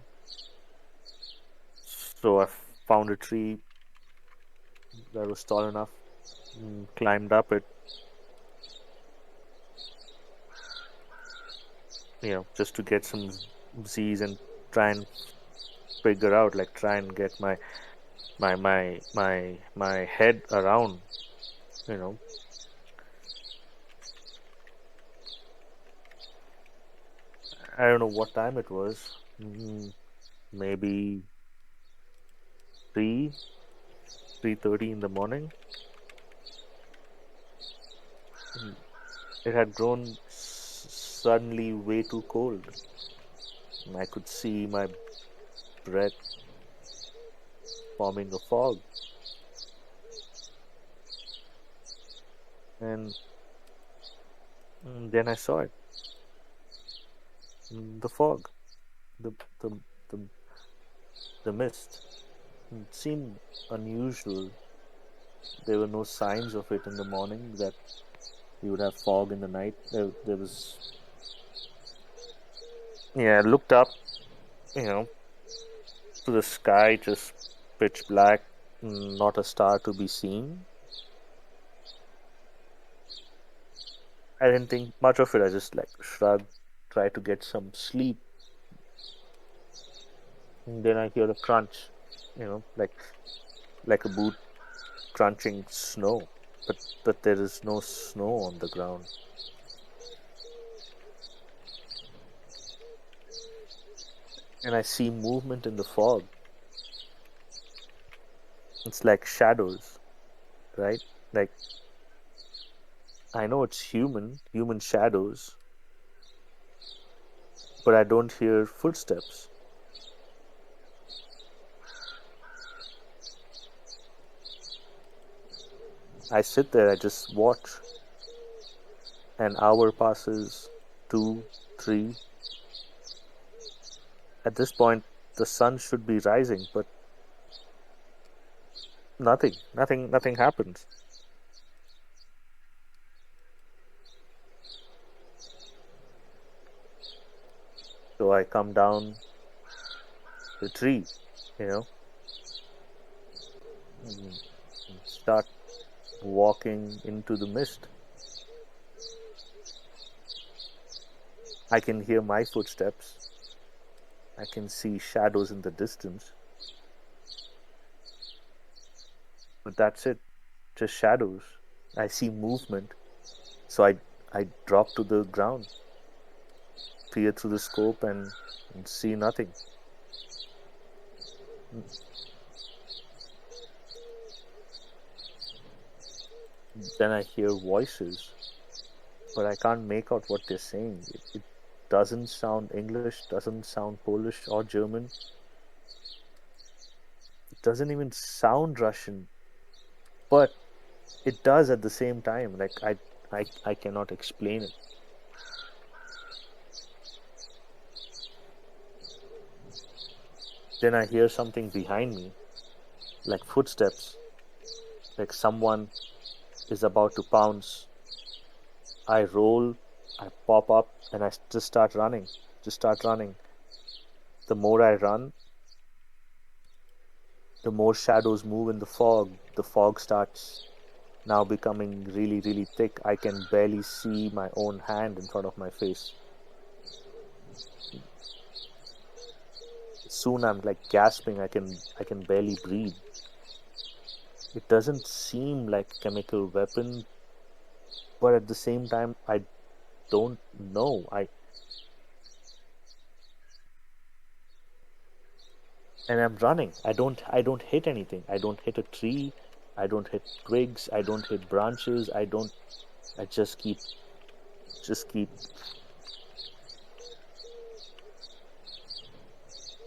so I found a tree that was tall enough, climbed up it, just to get some Z's and try and figure out, like try and get my head around, you know. I don't know what time it was. Maybe 3, 3:30 in the morning. Mm, It had grown suddenly way too cold. I could see my breath forming a fog, and then I saw it, the fog, the the the, the mist. It seemed unusual. There were no signs of it in the morning that you would have fog in the night. There was, yeah. I looked up, you know, to the sky, just pitch black, not a star to be seen. I didn't think much of it. I just like shrugged, tried to get some sleep. And then I hear a crunch, like a boot crunching snow, but there is no snow on the ground. And I see movement in the fog. It's like shadows, right? Like I know it's human shadows, but I don't hear footsteps. I sit there, I just watch. An hour passes, two, three. At this point, the sun should be rising, but nothing happens. So I come down the tree, you know, and start walking into the mist. I can hear my footsteps. I can see shadows in the distance. But that's it, just shadows. I see movement. So I drop to the ground, peer through the scope and see nothing. Then I hear voices, but I can't make out what they're saying. It doesn't sound English, doesn't sound Polish or German. It doesn't even sound Russian, but it does at the same time. Like I cannot explain it. Then I hear something behind me, like footsteps, like someone is about to pounce. I roll, I pop up, and I just start running. Just start running. The more I run, the more shadows move in the fog. The fog starts now becoming really, really thick. I can barely see my own hand in front of my face. Soon I'm like gasping. I can barely breathe. It doesn't seem like a chemical weapon, but at the same time, I don't know. I'm running. I don't hit anything. I don't hit a tree. I don't hit twigs. I don't hit branches. I just keep.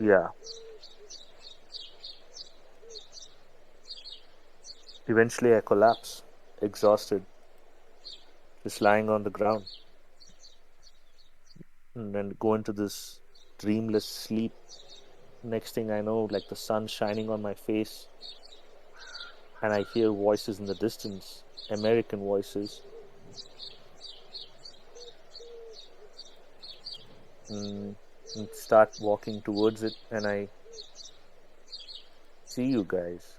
Yeah. Eventually, I collapse, exhausted, just lying on the ground, and then go into this dreamless sleep. Next thing I know, like the sun shining on my face, and I hear voices in the distance, American voices, mm, and start walking towards it, and I see you guys.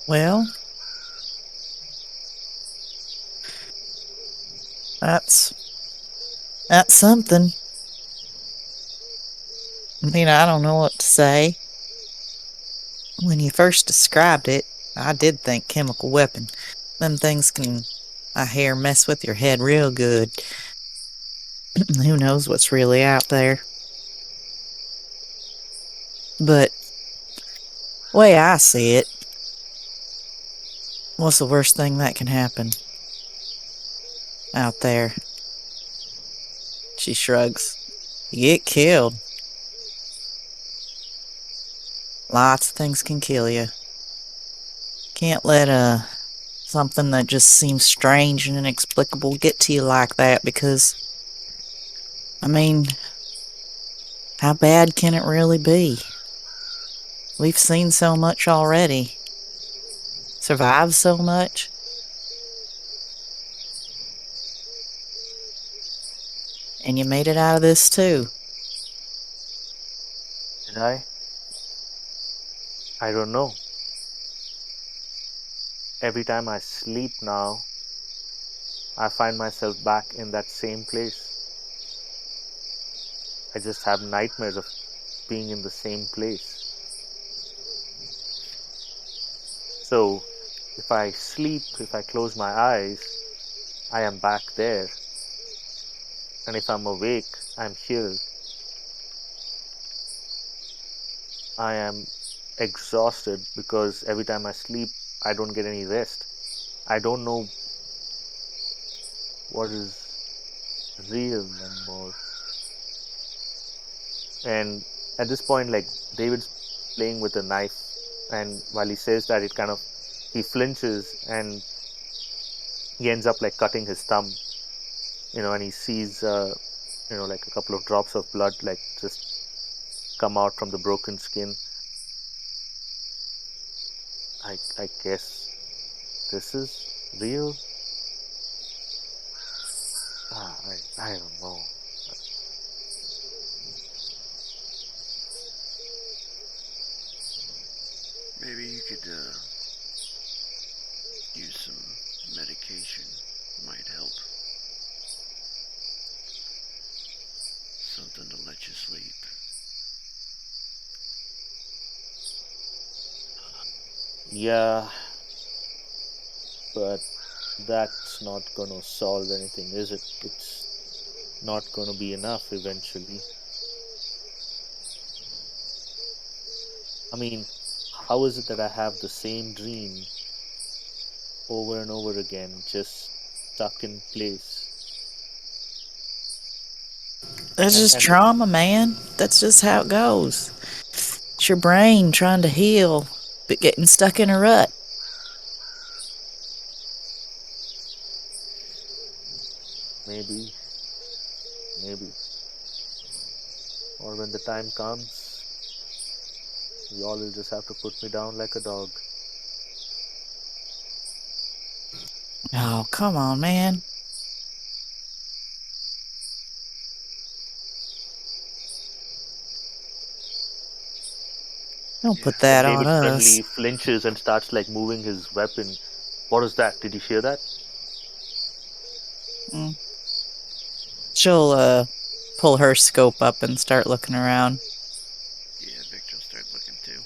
Well, that's something. I mean, I don't know what to say. When you first described it, I did think chemical weapon. Them things can, I hear, mess with your head real good. Who knows what's really out there? But way I see it, what's the worst thing that can happen out there? She shrugs. You get killed. Lots of things can kill you. Can't let something that just seems strange and inexplicable get to you like that, because, I mean, how bad can it really be? We've seen so much already. Survived so much. And you made it out of this too. Did I? I don't know. Every time I sleep now, I find myself back in that same place. I just have nightmares of being in the same place. So if I sleep, if I close my eyes, I am back there. And if I'm awake, I'm here. I am exhausted because every time I sleep, I don't get any rest. I don't know what is real anymore. And at this point, like, David's playing with a knife, and while he says that, it kind of, he flinches and he ends up like cutting his thumb, and he sees like a couple of drops of blood like just come out from the broken skin. I guess this is real. I don't know. Maybe you could use some medication. Might help. Something to let you sleep. Yeah, but that's not gonna solve anything, is it? It's not gonna be enough eventually. I mean, how is it that I have the same dream over and over again, just stuck in place? That's And just and trauma, man. That's just how it goes. It's your brain trying to heal, but getting stuck in a rut. maybe, maybe, or when the time comes, you all will just have to put me down like a dog. Oh, come on, man. Don't Yeah. put Then that on David us. suddenly flinches and starts like moving his weapon. What is that? Did you hear that? she'll pull her scope up and start looking around. Yeah, Victor will start looking too.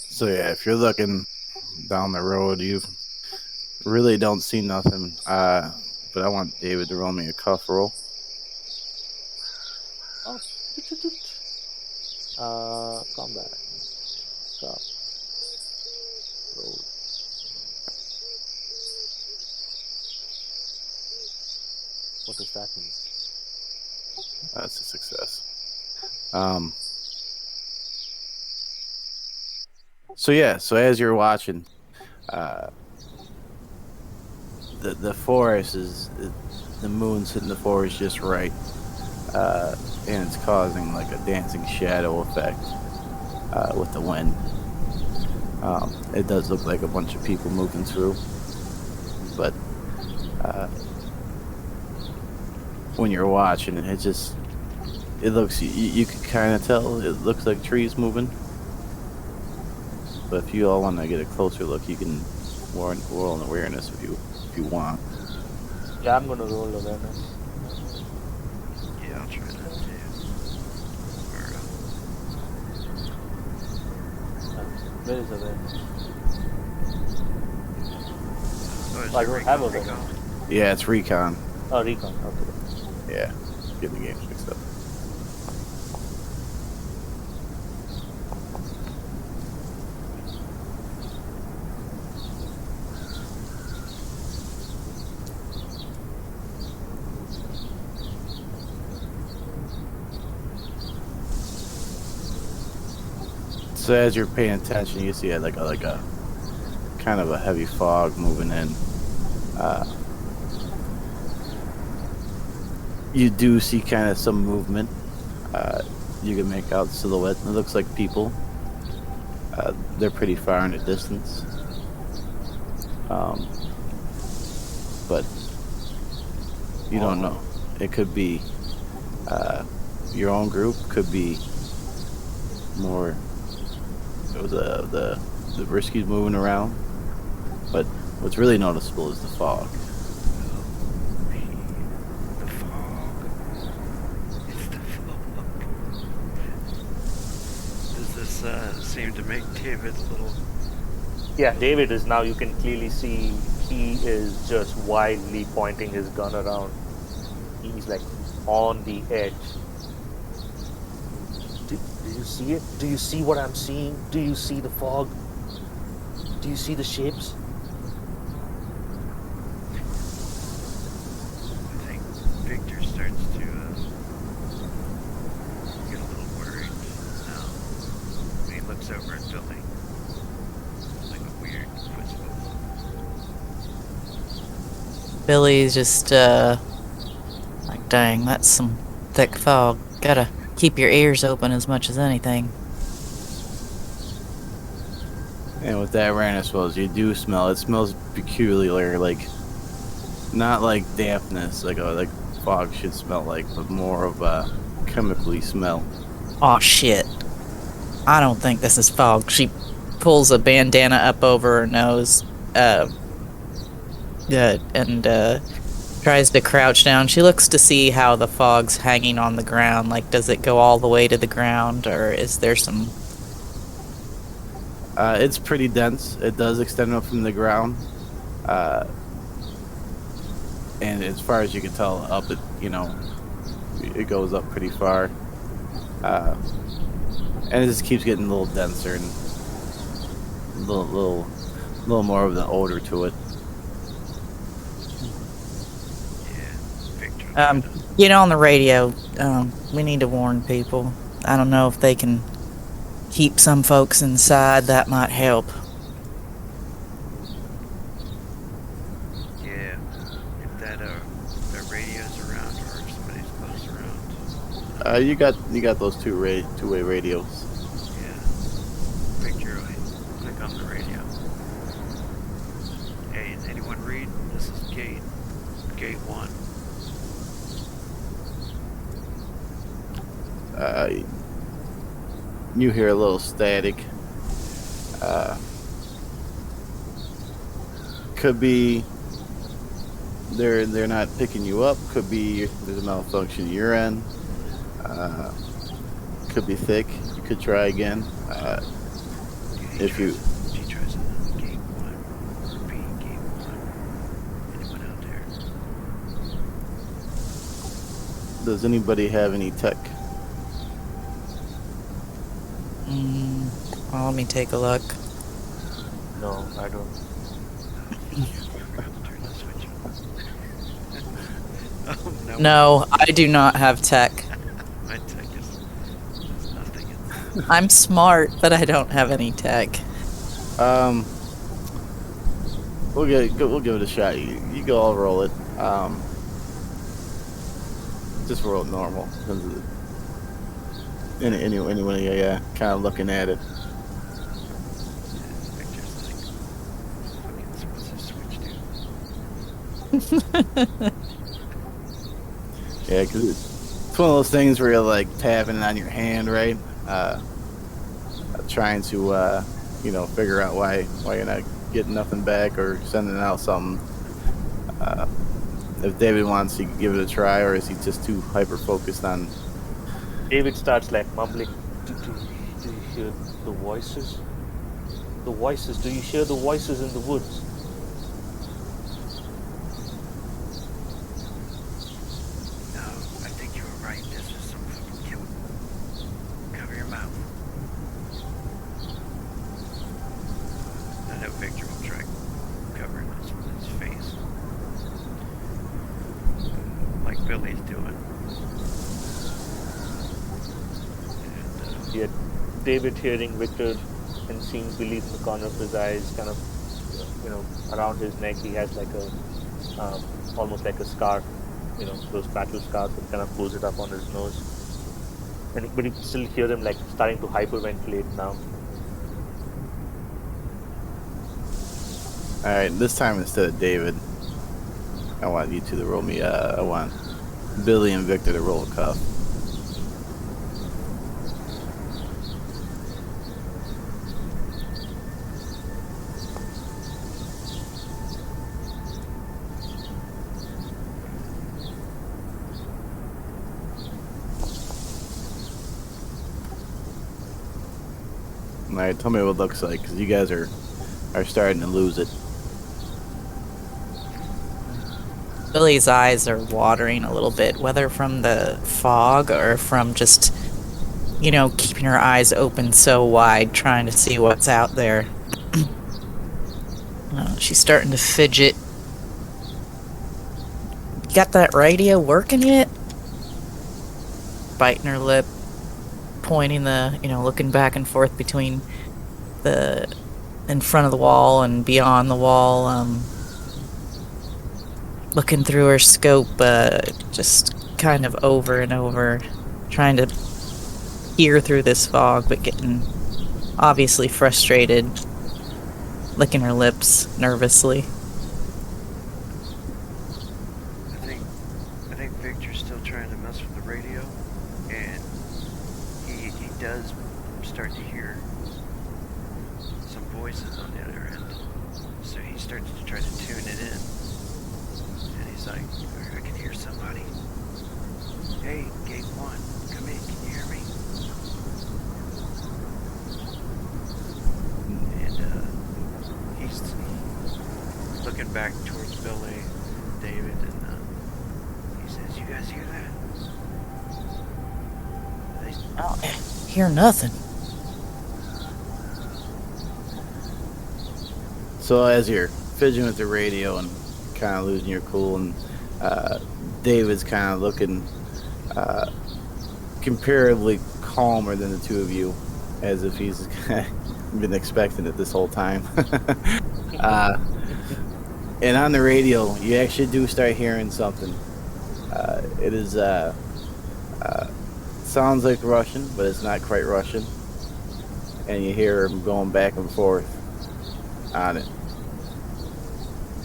So yeah, if you're looking down the road, you really don't see nothing. But I want David to roll me a cuff roll. Oh, combat. Cup. Roll. What does that mean? That's a success. So yeah, so as you're watching, the forest the moon's hitting the forest just right, and it's causing like a dancing shadow effect with the wind. It does look like a bunch of people moving through, but when you're watching it, it looks you can kind of tell it looks like trees moving. But if you all want to get a closer look, you can roll an awareness if you want. Yeah, I'm gonna roll awareness. Yeah, I'll try that too. Where is awareness? Oh, is I it don't recon, have recon? awareness. Yeah, it's recon. Oh, recon. Okay. Yeah, getting the games mixed up. So as you're paying attention, you see like a kind of a heavy fog moving in. You do see kind of some movement. You can make out silhouette. It looks like people. They're pretty far in the distance. But you don't know. It could be your own group. Could be more. The rescues moving around. But what's really noticeable is the fog. The fog. It's the fog. Does this seem to make David a little... Yeah, David is now, you can clearly see he is just wildly pointing his gun around. He's like on the edge. Do you see it? Do you see what I'm seeing? Do you see the fog? Do you see the shapes? I think Victor starts to get a little worried now when he looks over at Billy. Like a weird footstep. Billy's just like, dang, that's some thick fog. Gotta keep your ears open as much as anything. And with that awareness wells, you do smell. It smells peculiar, like not like dampness, like fog should smell like, but more of a chemically smell. Aw, shit. I don't think this is fog. She pulls a bandana up over her nose, and tries to crouch down. She looks to see how the fog's hanging on the ground. Like, does it go all the way to the ground, or is there some... It's pretty dense. It does extend up from the ground. And as far as you can tell, up it goes up pretty far. And it just keeps getting a little denser and a little more of the odor to it. Yeah, Victor. Get on the radio. We need to warn people. I don't know if they can keep some folks inside. That might help. Yeah, if that radio's around or if somebody's close around. You got those two-way radios. Yeah, Victor will click on the radio. Hey, anyone read? This is Gate 1. You hear a little static. Could be they're not picking you up. Could be there's a malfunction at your end. Uh, could be thick. You could try again. If you She tries in gate 1. Repeat gate 1. Anyone out there? does anybody have any tech? Well, let me take a look. No, I don't. Forgot to turn the switch on. Oh, no. No, I do not have tech. My tech is nothing. I'm smart, but I don't have any tech. We'll give it a shot. You go. I'll roll it. Just roll it normal. Anyone, yeah, kind of looking at it. Victor's like, what's this switch do? Yeah, because it's one of those things where you're like tapping it on your hand, right? Trying to, figure out why you're not getting nothing back or sending out something. If David wants, he can give it a try, or is he just too hyper focused on? David starts like mumbling. Do you hear the voices? The voices. Do you hear the voices in the woods? No, I think you were right. This is some fucking killer. Cover your mouth. I know Victor will try covering his face. Like Billy's doing. And, Yet David hearing Victor and seeing Billy in the corner of his eyes, kind of, around his neck, he has like a, almost like a scarf, those battle scarves, and kind of pulls it up on his nose. But you can still hear him like starting to hyperventilate now. All right, this time instead of David, I want you two to roll me. I want Billy and Victor to roll a cuff. All right, tell me what it looks like, because you guys are starting to lose it. Billy's eyes are watering a little bit, whether from the fog or from just, keeping her eyes open so wide, trying to see what's out there. She's starting to fidget. You got that radio working yet? Biting her lip, pointing looking back and forth between in front of the wall and beyond the wall, looking through her scope, just kind of over and over, trying to peer through this fog, but getting obviously frustrated, licking her lips nervously. I think Victor's still trying to mess with the radio, and he does start to hear some voices on the other end. So he starts to try to tune it in. And he's like, I can hear somebody. Hey, gate 1, come in, can you hear me? And he's looking back towards Billy and David, and he says, you guys hear that? I don't hear nothing. So as you're fidgeting with the radio and kind of losing your cool, and David's kind of looking comparatively calmer than the two of you, as if he's been expecting it this whole time. And on the radio, you actually do start hearing something. It is sounds like Russian, but it's not quite Russian. And you hear him going back and forth on it.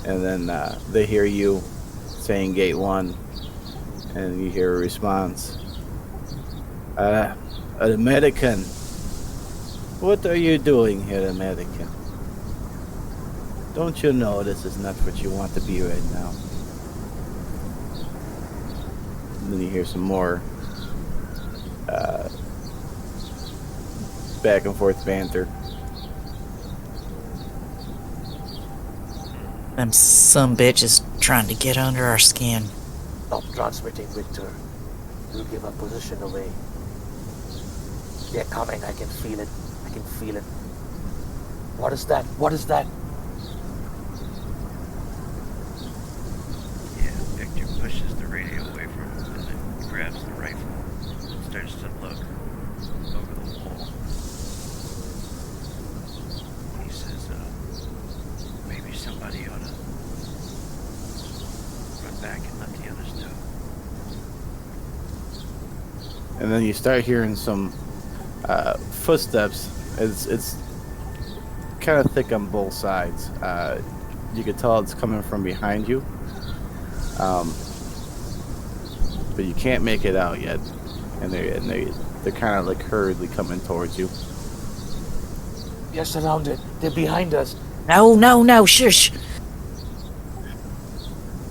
And then they hear you saying gate 1, and you hear a response. American, what are you doing here, American? Don't you know this is not what you want to be right now? And then you hear some more back and forth banter. Them some bitches trying to get under our skin. Stop transmitting, Victor. You'll give our position away. They're coming. I can feel it. I can feel it. What is that? What is that? Yeah, Victor pushes the radio away from him and then grabs the rifle and starts to look over the wall. He says, maybe somebody ought to run back and let the others know. And then you start hearing some footsteps. It's kind of thick on both sides. You can tell it's coming from behind you, but you can't make it out yet. And they're kind of like hurriedly coming towards you. They're surrounded. They're behind us. No, shush.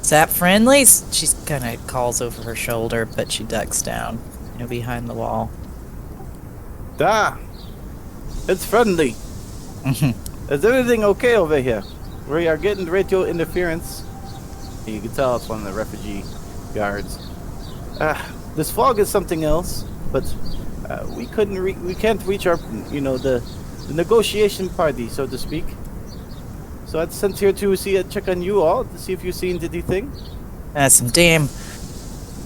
Is that friendlies? She kind of calls over her shoulder, but she ducks down, behind the wall. Da! It's friendly. Is everything okay over here? We are getting radio interference. You can tell it's one of the refugee guards. This fog is something else, but we can't reach our, the negotiation party, so to speak. So I sent here to check on you all to see if you've seen anything. Some damn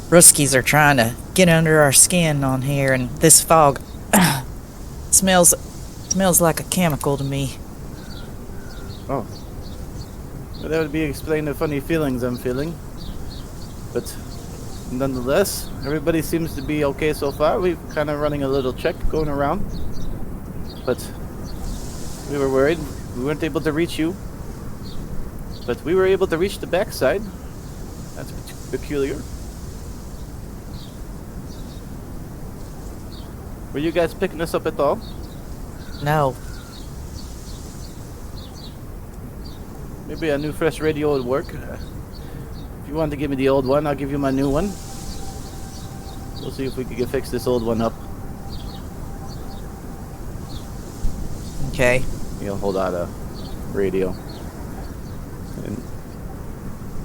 Ruskies are trying to get under our skin on here, and this fog smells like a chemical to me. Oh. Well, that would be explain the funny feelings I'm feeling. But nonetheless, everybody seems to be okay so far. We're kind of running a little check going around. But we were worried. We weren't able to reach you. But we were able to reach the backside. That's peculiar. Were you guys picking us up at all? No. Maybe a new fresh radio would work. If you want to give me the old one, I'll give you my new one. We'll see if we can fix this old one up. Okay. He'll hold out a radio. And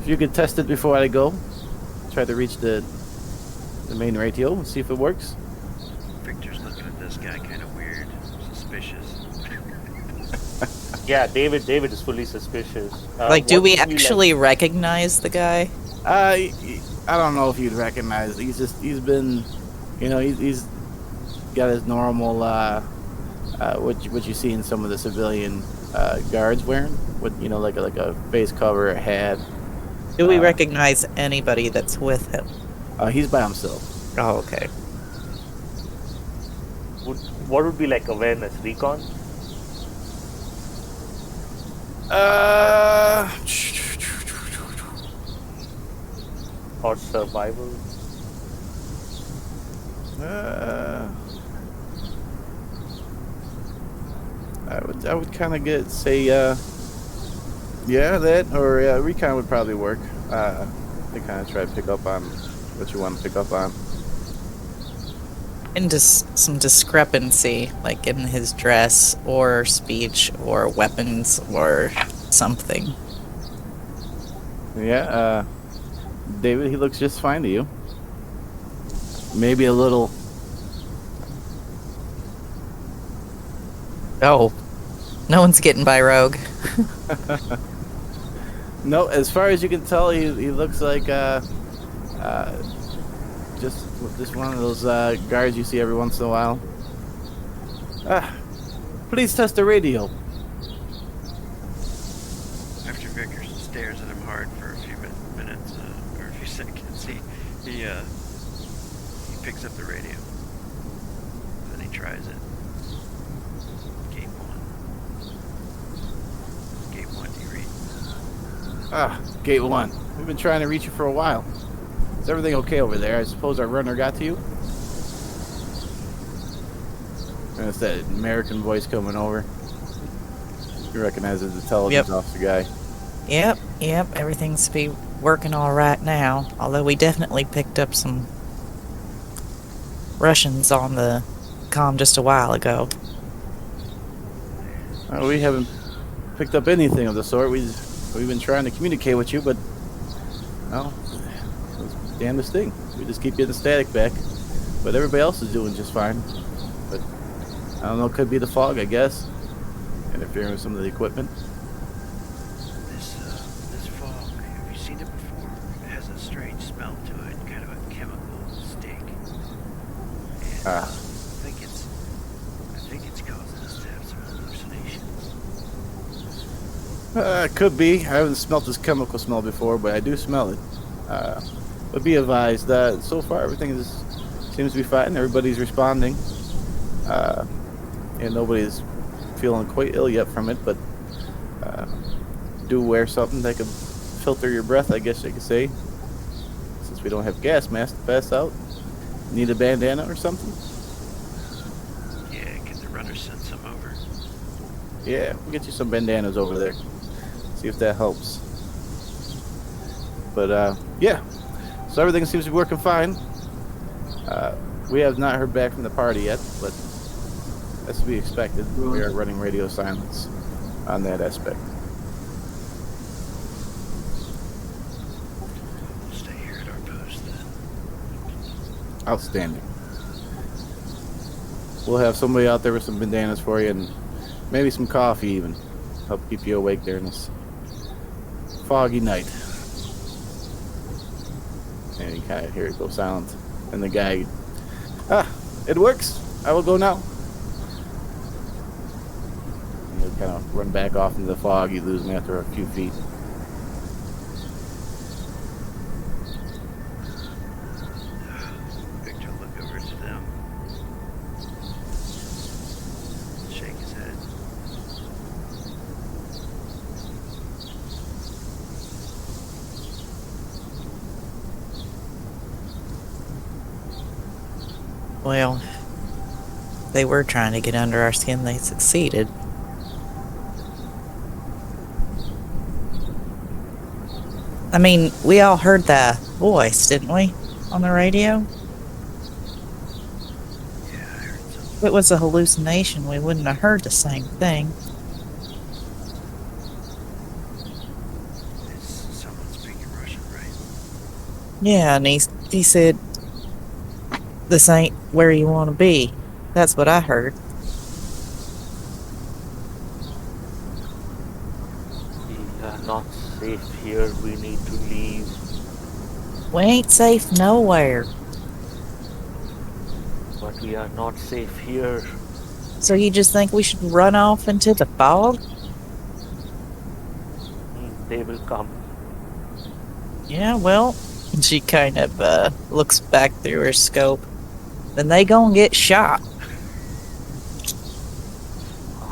if you could test it before I go, try to reach the main radio and see if it works. Victor's looking at this guy kind of weird, suspicious. Yeah, David is fully suspicious. Do we what do you actually recognize the guy? I don't know if you'd recognize. He's been, he's got his normal what you see in some of the civilian guards wearing, with like a face cover, a hat. Do we recognize anybody that's with him? He's by himself. Oh, okay. What would be like awareness? Recon? Or survival? I would kind of say that, or recon would probably work. They kind of try to pick up on what you want to pick up on. Into some discrepancy, like in his dress or speech or weapons or something. Yeah, David, he looks just fine to you. Maybe a little. Oh, no one's getting by Rogue. No, as far as you can tell, he looks like just one of those guards you see every once in a while. Please test the radio. After Vicker stares at him hard for a few minutes, or a few seconds, he picks up the radio. Then he tries it. Gate 1. Gate 1, do you read? Gate 1. We've been trying to reach you for a while. Is everything okay over there? I suppose our runner got to you? And it's that American voice coming over. You recognize it as the intelligence officer guy. Yep, everything's be working all right now. Although we definitely picked up some Russians on the comm just a while ago. We haven't picked up anything of the sort. We've been trying to communicate with you, but no, it's the damnedest thing. We just keep getting static back, but everybody else is doing just fine. But I don't know. It could be the fog, I guess, interfering with some of the equipment. This fog, have you seen it before? It has a strange smell to it, kind of a chemical stink. And I think it's causing us to have some hallucinations. It could be. I haven't smelt this chemical smell before, but I do smell it. But be advised that so far everything seems to be fine. Everybody's responding, and nobody's feeling quite ill yet from it. But do wear something that could filter your breath, I guess you could say. Since we don't have gas masks to pass out, need a bandana or something? Yeah, can the runner send some over? Yeah, we'll get you some bandanas over there. See if that helps. But yeah, so everything seems to be working fine. We have not heard back from the party yet, but that's to be expected. We are running radio silence on that aspect. We'll stay here at our post then. Outstanding. We'll have somebody out there with some bandanas for you and maybe some coffee even. Help keep you awake there in this foggy night. And you kind of hear it go silent. And the guy, it works. I will go now. And he'll kind of run back off into the fog. You lose him after a few feet. Victor will look over to them. Shake his head. Well, they were trying to get under our skin. They succeeded. I mean, we all heard that voice, didn't we? On the radio? Yeah, I heard something. If it was a hallucination, we wouldn't have heard the same thing. It's someone speaking Russian, right? Yeah, and he said, "This ain't where you want to be." That's what I heard. We are not safe here. We need to leave. We ain't safe nowhere. But we are not safe here. So you just think we should run off into the fog? They will come. Yeah, well, she kind of looks back through her scope. Then they gonna get shot.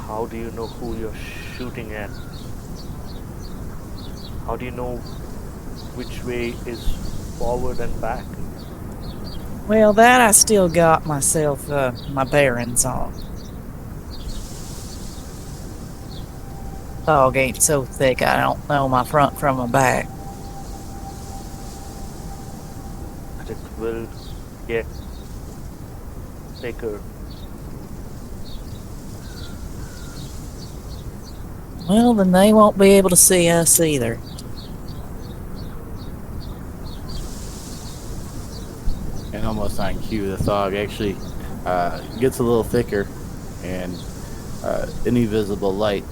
How do you know who you're shooting at? How do you know which way is forward and back? Well, that I still got myself my bearings on. Fog ain't so thick I don't know my front from my back. But it will get thicker. Well, then they won't be able to see us either. And almost on cue, the fog actually gets a little thicker, and an invisible light.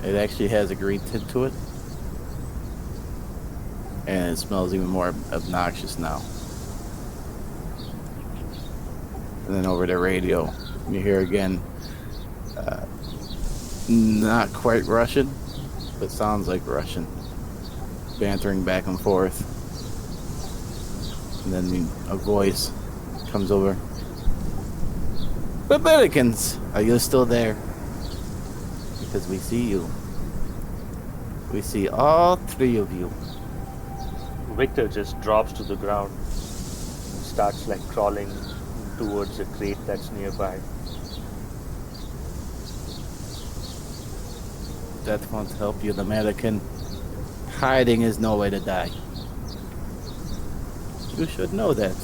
It actually has a green tint to it, and it smells even more obnoxious now. And then over the radio, you hear again, not quite Russian, but sounds like Russian, bantering back and forth. And then a voice comes over. Americans, are you still there? Because we see you. We see all three of you. Victor just drops to the ground and starts like crawling towards a crate that's nearby. That won't help you, the American. Hiding is no way to die. You should know that.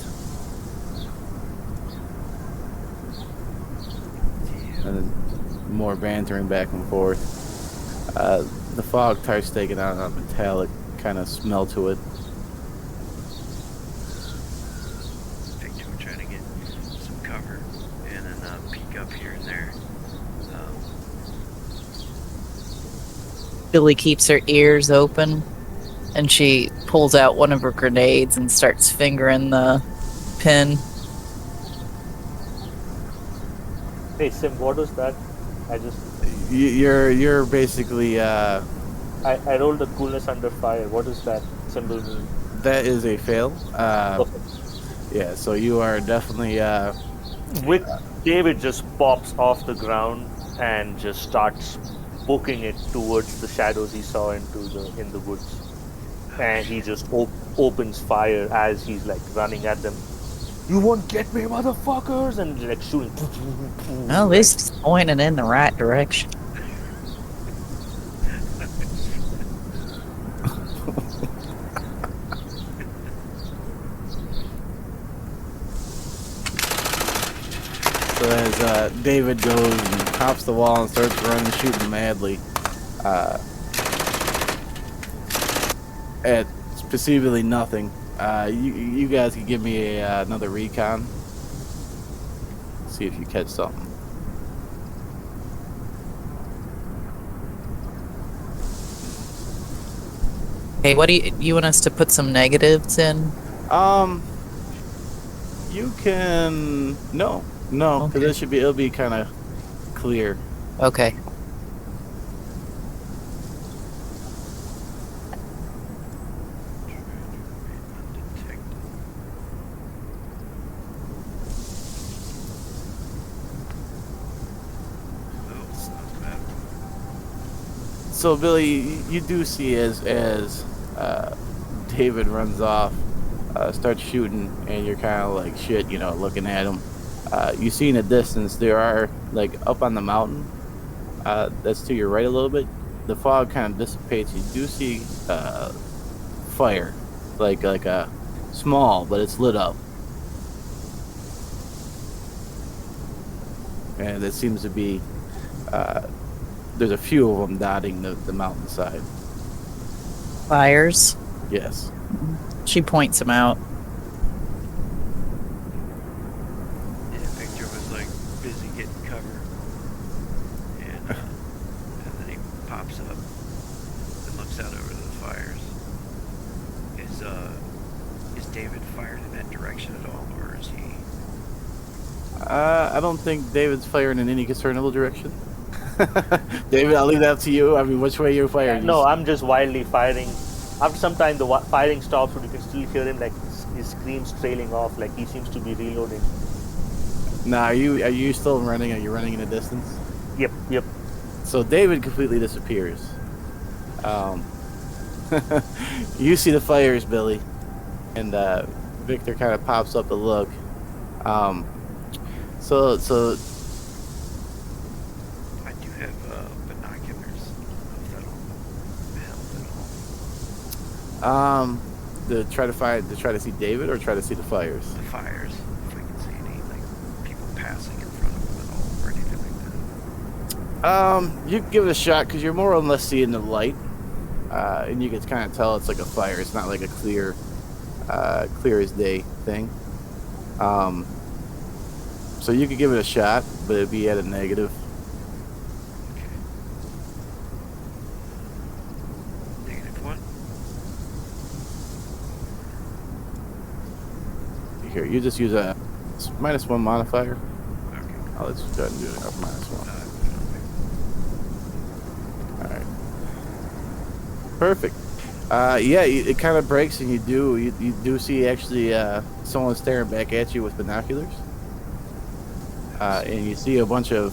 and then more bantering back and forth. The fog starts taking on a metallic kind of smell to it. Victor will try to get some cover and then peek up here and there. Billy keeps her ears open, and she pulls out one of her grenades and starts fingering the pin. Hey Sim, what was that? I just You're basically I rolled the coolness under fire. What does that symbol mean? that is a fail. Perfect. Yeah, so you are definitely David just pops off the ground and just starts booking it towards the shadows he saw in the woods, and he just opens fire as he's like running at them. You won't get me, motherfuckers! And like shooting. Well, at least it's pointing in the right direction. So as David goes and hops the wall and starts running, shooting madly, at specifically nothing. You guys can give me another recon. See if you catch something. Hey, what do you want us to put some negatives in? You can no, because Okay. it'll be kind of clear. Okay. So Billy, you do see as David runs off, starts shooting, and you're kind of like shit, looking at him. You see in the distance there are like up on the mountain. That's to your right a little bit. The fog kind of dissipates. You do see fire, like a small, but it's lit up, and it seems to be. There's a few of them dotting the mountainside. Fires. Yes. She points them out. Yeah, Victor was like busy getting cover, and then he pops up and looks out over the fires. Is David fired in that direction at all, or is he? I don't think David's firing in any discernible direction. David, I'll leave that up to you. I mean, which way you're firing? No, I'm just wildly firing. After some time, the firing stops, but you can still hear him like his screams trailing off, like he seems to be reloading. Nah, are you still running? Are you running in the distance? Yep. So David completely disappears. You see the fires, Billy, and Victor kind of pops up to look. So I do have binoculars. If that'll help at all. to try to see David or try to see the fires. The fires, if we can see any like people passing in front of them at all, or anything like that. You can give it a shot because you're more or less seeing the light, and you can kind of tell it's like a fire. It's not like a clear as day thing. So you could give it a shot, but it'd be at a negative. Negative one. Here, you just use a -1 modifier. Okay. I'll let you go ahead and do it a -1. All right. Perfect. Yeah, it kind of breaks, and you do see actually someone staring back at you with binoculars, and you see a bunch of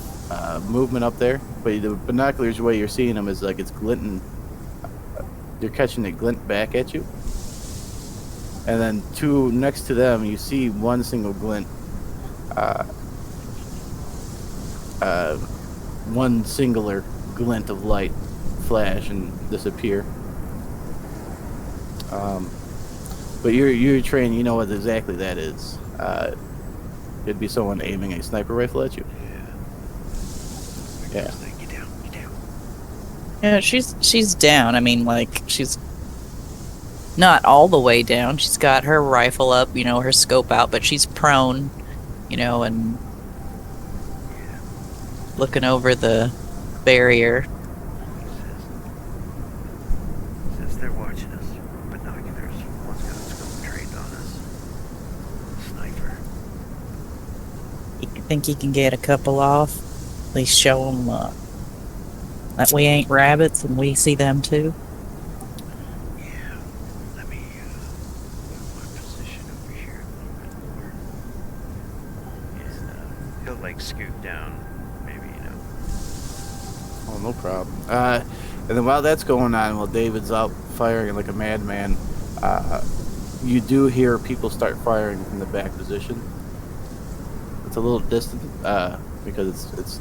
movement up there. But the binoculars, the way you're seeing them is like it's glinting. You're catching it glint back at you, and then next to them, you see one single glint. One singular glint of light flash and disappear. But you're trained, you know what exactly that is. It'd be someone aiming a sniper rifle at you. Yeah. Yeah. Just like, get down, get down. Yeah, she's down. I mean, like, she's not all the way down. She's got her rifle up, her scope out, but she's prone, and Yeah. looking over the barrier. Says they're watching us. Binoculars. One's got a scope trained on us. Sniper. You think you can get a couple off? At least show them that we ain't rabbits and we see them too. Yeah. Let me move my position over here a little bit more. And he'll like scoot down, maybe, Oh, no problem. And then while that's going on, while David's out firing like a madman, you do hear people start firing from the back position. It's a little distant because it's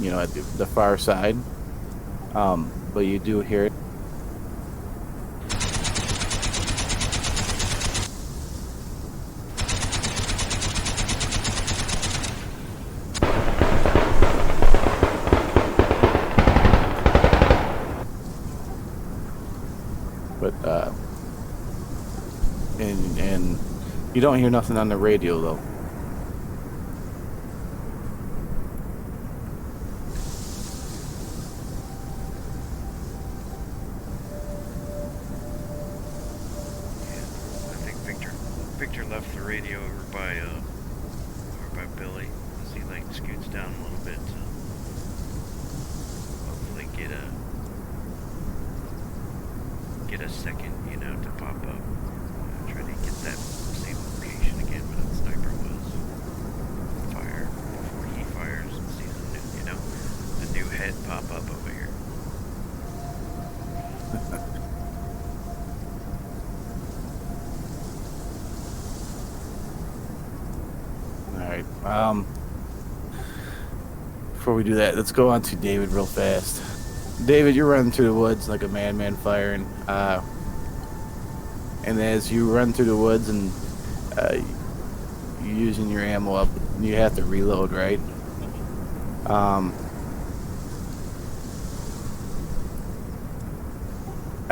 at the far side, but you do hear it. But and you don't hear nothing on the radio though. I think Victor left the radio over by Billy as he like scoots down a little bit to hopefully get a second, to pop up. Try to get that same location again where that sniper was. Fire before he fires and sees the new head pop up over here. Alright. Before we do that, let's go on to David real fast. David, you're running through the woods like a madman firing. And as you run through the woods and you're using your ammo up, you have to reload, right? I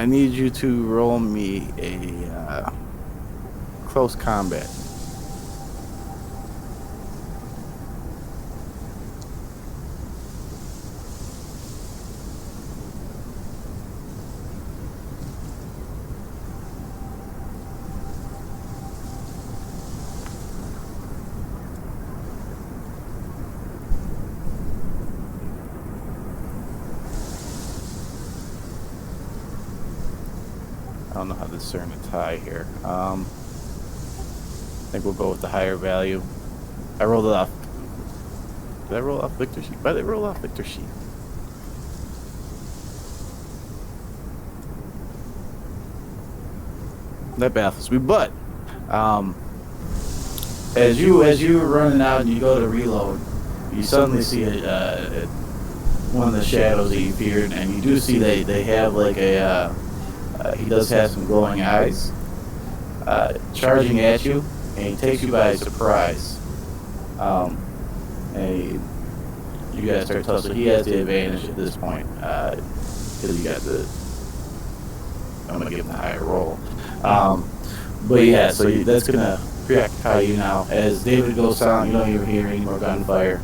need you to roll me a close combat. I don't know how to discern a tie here. I think we'll go with the higher value. I rolled it off. Did I roll off Victor's sheet? Why did I roll off Victor's sheet? That baffles me. But as you were running out and you go to reload, you suddenly see one of the shadows that you feared, and you do see they have like a. He does have some glowing eyes, charging at you, and he takes you by surprise. And you guys start tussling. He has the advantage at this point because you got the. I'm gonna give him the higher roll. But yeah, so that's gonna preoccupy you now. As David goes silent, you don't even hear any more gunfire.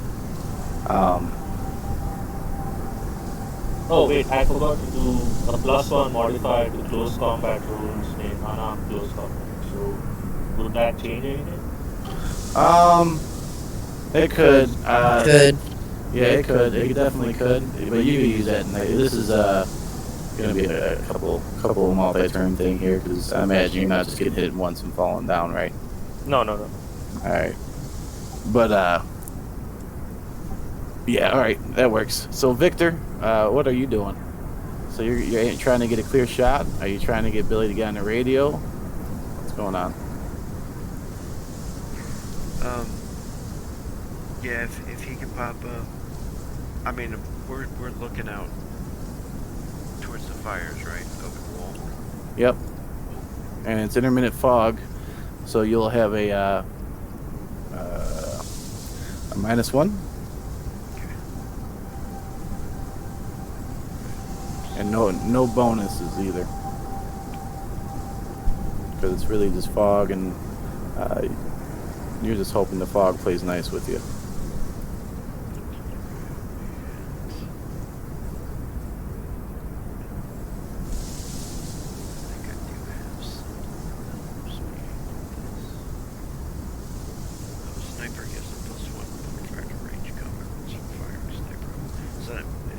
Oh wait, I forgot to do a +1 modifier to close combat rules in unarmed close combat. So would that change anything? It could. Good. Yeah, it could. It definitely could. But you could use that. This is gonna be a couple of multi-turn thing here because I imagine you're not just getting hit once and falling down, right? No. All right. But yeah, all right, that works. So Victor, what are you doing? So you're trying to get a clear shot? Are you trying to get Billy to get on the radio? What's going on? Yeah, if he can pop up. I mean, we're looking out towards the fires, right? Open wall. Yep. And it's intermittent fog, so you'll have a -1. Okay. And no bonuses either, because it's really just fog, and you're just hoping the fog plays nice with you. Sniper gives a +1 modifier to range combat from firing sniper. So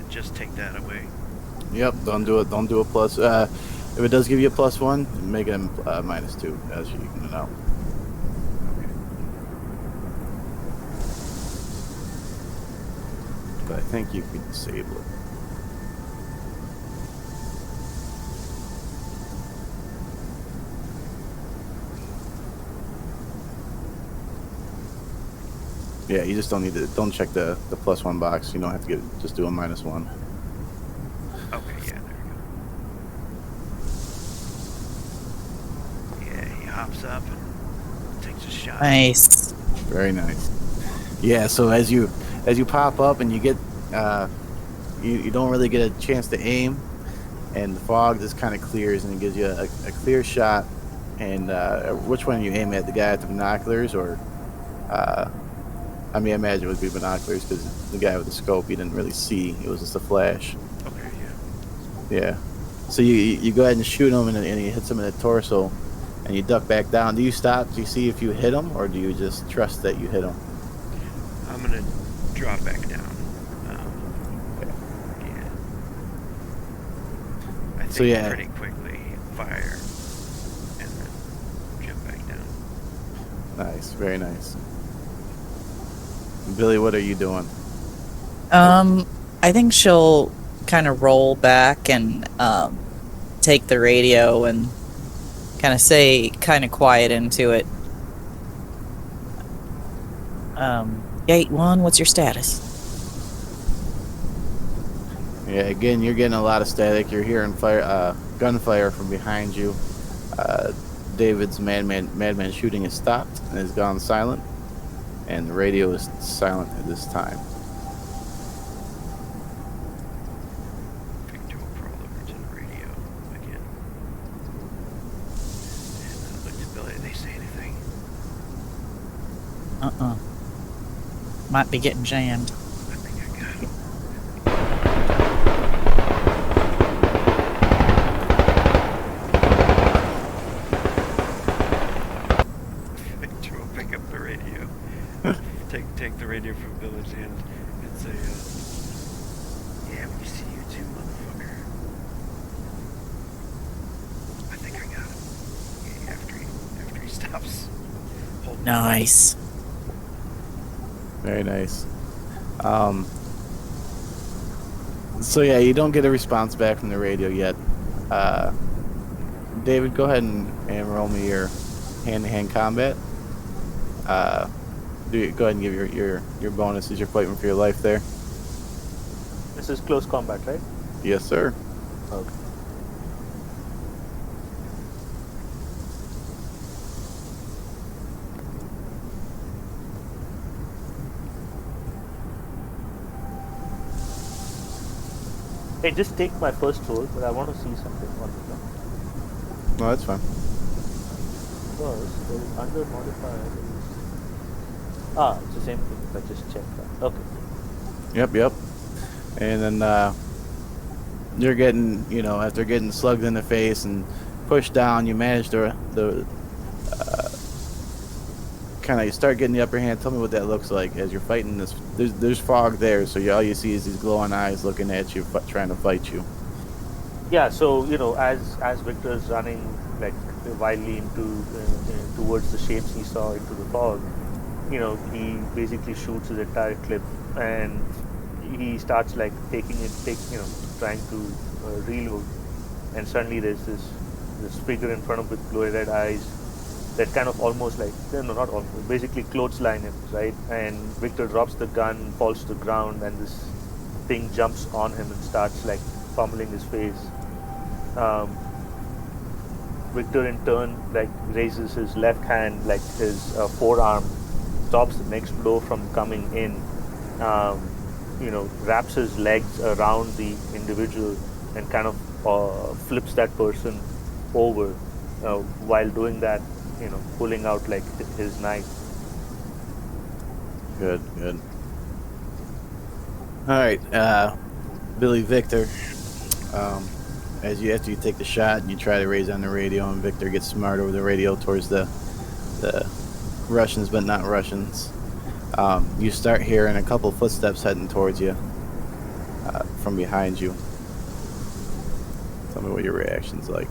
just take that away. Yep, don't do it. Don't do a plus. If it does give you a +1, make it a -2 as you know. But I think you can disable it. Yeah, you just don't need to. Don't check the +1 box. You don't have to get it. Just do a -1. Okay, yeah, there we go. Yeah, he hops up and takes a shot. Nice. Very nice. Yeah, so as you pop up and you get you don't really get a chance to aim, and the fog just kind of clears and it gives you a clear shot. And which one you aim at? The guy at the binoculars, or I mean, I imagine it would be binoculars, because the guy with the scope you didn't really see. It was just a flash. Okay, Yeah. So you go ahead and shoot him, and he hits him in the torso, and you duck back down. Do you stop? Do you see if you hit him, or do you just trust that you hit him? I'm gonna drop back down. Okay. Yeah. I think So, yeah. pretty quickly fire and then jump back down. Nice, very nice. Billy, what are you doing? I think she'll kind of roll back and take the radio and kind of say, kind of quiet into it. Gate 1, what's your status? Yeah, again, you're getting a lot of static. You're hearing gunfire from behind you. David's madman shooting is stopped and has gone silent, and the radio is silent at this time. Victor will crawl over to the radio again. And look to Billy. Did they say anything? Might be getting jammed. I think I got him. Victor will pick up the radio. Take the radio from Billy's hand and say, yeah, we see you too, motherfucker. I think I got him. Yeah, after he stops. Nice. Very nice. So yeah, you don't get a response back from the radio yet. David, go ahead and roll me your hand-to-hand combat. Go ahead and give your bonuses. You're fighting for your life there. This is close combat, right? Yes, sir. Okay. Hey, just take my first roll, but I want to see something on the ground. No, that's fine. First, there is under modifier. It's the same thing. If I just check that. Okay. Yep. And then you're getting, after getting slugged in the face and pushed down, you manage to kind of start getting the upper hand. Tell me what that looks like as you're fighting this. There's fog there, so all you see is these glowing eyes looking at you, trying to fight you. Yeah. So as Victor's running like wildly towards the shapes he saw into the fog, he basically shoots his entire clip, and he starts like trying to reload, and suddenly there's this figure in front of with glowing red eyes that kind of almost like, not almost, basically clothesline him, right? And Victor drops the gun, falls to the ground, and this thing jumps on him and starts like pummeling his face. Victor in turn like raises his left hand, like his forearm, stops the next blow from coming in, wraps his legs around the individual and kind of flips that person over. While doing that, pulling out like his knife. Good, good. All right, Billy Victor. After you take the shot and you try to raise on the radio, and Victor gets smart over the radio towards the Russians, but not Russians. You start hearing a couple footsteps heading towards you from behind you. Tell me what your reaction's like.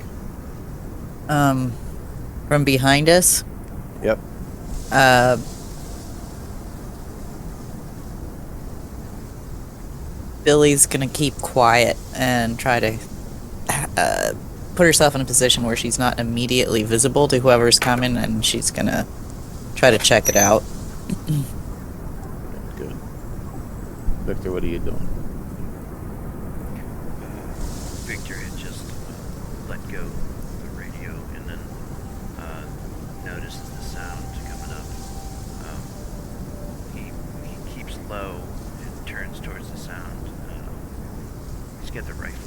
From behind us. Yep. Billy's gonna keep quiet and try to put herself in a position where she's not immediately visible to whoever's coming, and she's gonna try to check it out. Good. Victor, what are you doing? Victor had just let go of the radio and then notices the sound coming up. He keeps low and turns towards the sound. He's got the rifle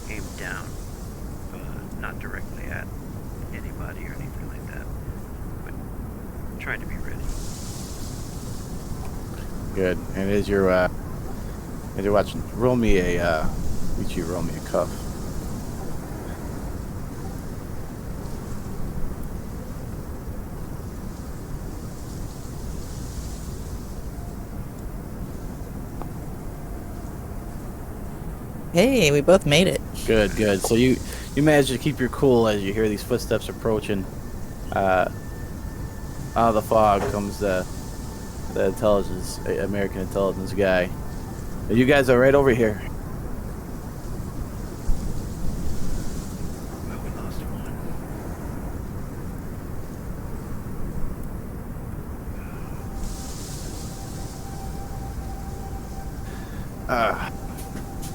aimed down, not directly at anybody or anything like that, but trying to be ready. Good. And as you're watching, roll me a cuff. Hey, we both made it. Good, good. So you manage to keep your cool as you hear these footsteps approaching. Out of the fog comes the American intelligence guy. You guys are right over here. Well, we lost one.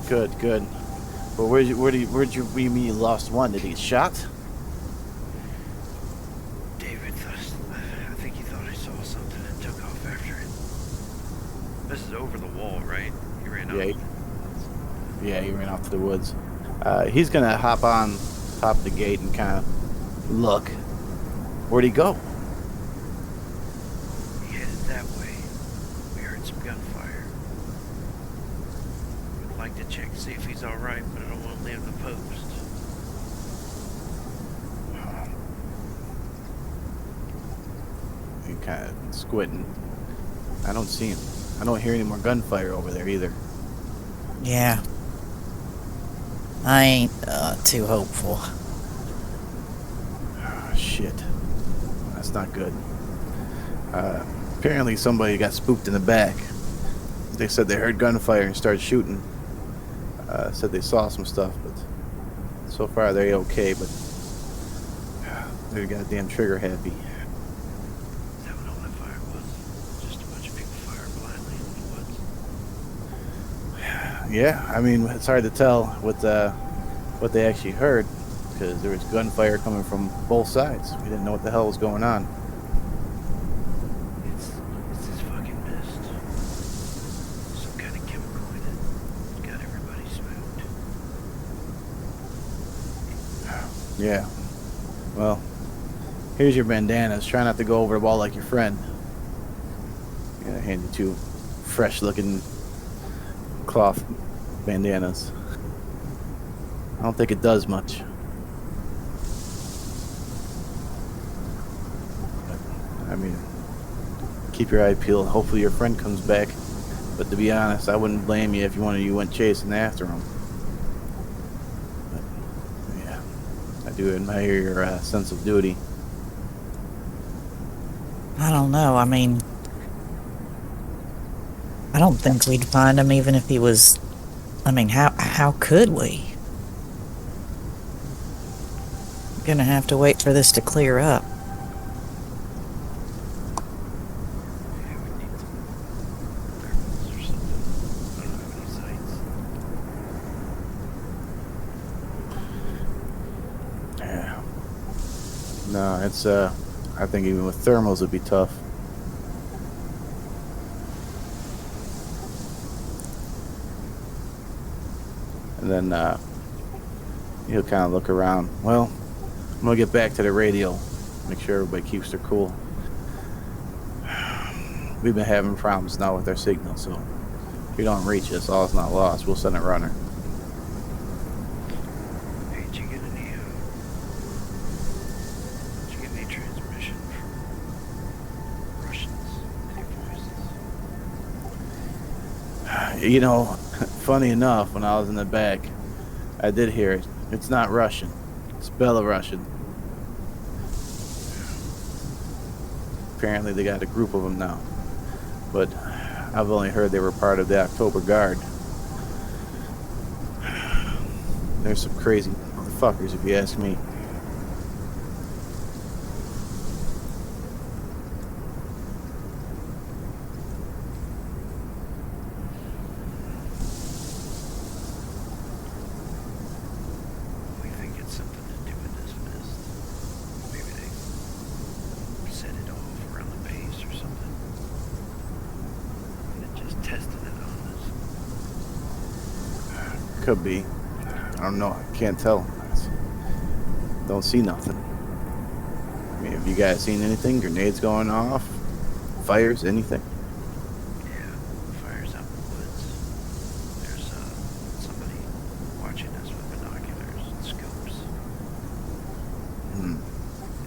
Good, good. Well, where'd you mean you lost one? Did he get shot? David I think he thought I saw something and took off after it. This is over the wall, right? He ran Yeah, off. Yeah, he ran off to the woods. He's gonna hop on top of the gate and kind of look. Where'd he go? He headed that way. We heard some gunfire. Would like to check to see if he's alright, but I don't want to leave the post. He kind of squinting. I don't see him. I don't hear any more gunfire over there either. Yeah. I ain't too hopeful. Oh, shit. That's not good. Apparently somebody got spooked in the back. They said they heard gunfire and started shooting. Said they saw some stuff, but so far they're okay, but they're goddamn trigger happy. Is that what all that fire was? Just a bunch of people firing blindly in the woods? Yeah, I mean, it's hard to tell what they actually heard, because there was gunfire coming from both sides. We didn't know what the hell was going on. It's this fucking mist. Some kind of chemical in it. Got everybody spooked. Yeah. Well, here's your bandanas. Try not to go over the wall like your friend. Yeah, hand you two fresh-looking cloth bandanas. I don't think it does much. I mean, keep your eye peeled. Hopefully your friend comes back. But to be honest, I wouldn't blame you if you went chasing after him. But, yeah, I do admire your sense of duty. I don't know. I mean, I don't think we'd find him even if he was... I mean, how could we? Gonna have to wait for this to clear up. Yeah, we need some thermals or something. I don't have any sights. Yeah. No, it's I think even with thermals it'd be tough. And then He'll kind of look around. Well, I'm gonna get back to the radio. Make sure everybody keeps their cool. We've been having problems now with our signal, so if you don't reach us, all's not lost. We'll send a runner. Hey, did you get any transmission from Russians? Any voices? You know, funny enough, when I was in the back, I did hear it. It's not Russian. It's Belarusian. Apparently they got a group of them now. But I've only heard they were part of the October Guard. There's some crazy motherfuckers, if you ask me. We think it's something to do with this mist. Maybe they set it off around the base or something. And it just tested it on us. Could be. I don't know. I can't tell. Don't see nothing. I mean, have you guys seen anything? Grenades going off? Fires? Anything? Yeah, fires out in the woods. There's somebody watching us with binoculars and scopes.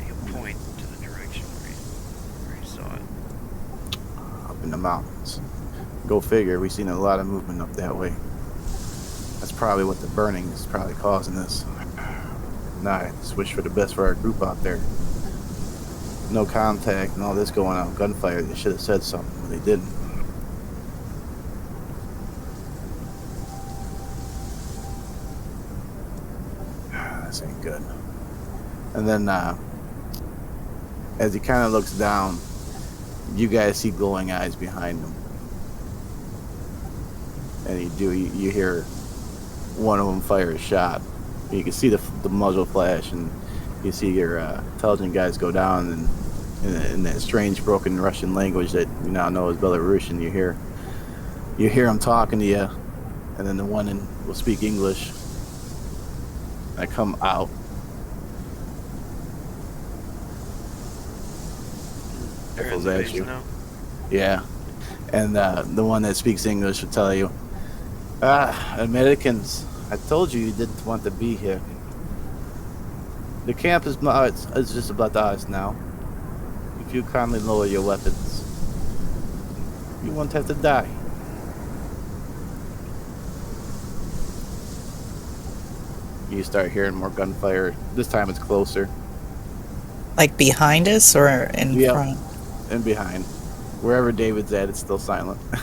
He'll point to the direction where he saw it. Up in the mountains. Go figure. We've seen a lot of movement up that way. That's probably what the burning is probably causing this. Nah, I just wish for the best for our group out there. No contact and all this going on. Gunfire. They should have said something, but they didn't. This ain't good. And then, as he kind of looks down, you guys see glowing eyes behind him. And you hear one of them fire a shot. You can see the muzzle flash, and you see your intelligent guys go down, and in that strange broken Russian language that you now know is Belarusian, you hear them talking to you, and then the one will speak English. I come out. They're in Rifles the at base you. now. Yeah, and the one that speaks English will tell you, Americans, I told you didn't want to be here. The camp is it's just about us now. If you kindly lower your weapons, you won't have to die. You start hearing more gunfire. This time it's closer Like behind us or in Yep. front? and behind. Wherever David's at, it's still silent. Oh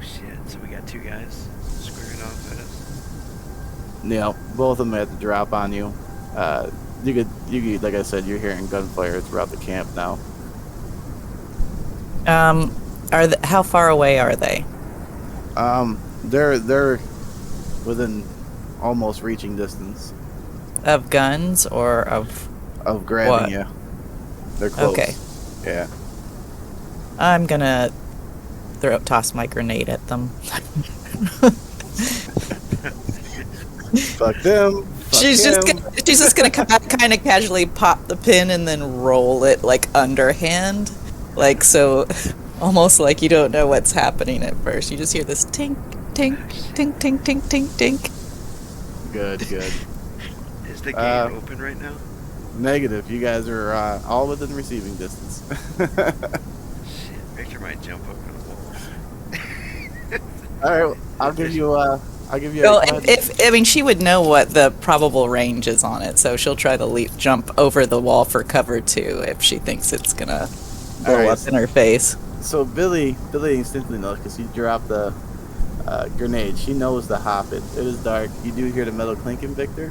shit! So we got two guys squaring off at us. Yeah, both of them had to drop on you. You could, like I said, you're hearing gunfire throughout the camp now. How far away are they? They're within almost reaching distance Of guns or of? of grabbing What? you. They're close. Okay. Yeah. I'm gonna toss my grenade at them. Fuck them. Fuck she's him. just gonna kind of casually pop the pin and then roll it like underhand, like so, almost like you don't know what's happening at first. You just hear this tink, tink, tink, tink, tink, tink, tink. Good. Is the gate open right now? Negative. You guys are all within receiving distance. Shit, Victor might jump up on the wall. All right. I'll give you. Well, if she would know what the probable range is on it, so she'll try to jump over the wall for cover too if she thinks it's gonna blow Alright, up in her face. So Billy instantly knows because he dropped the grenade. She knows to hop it. It is dark. You do hear the metal clinking, Victor.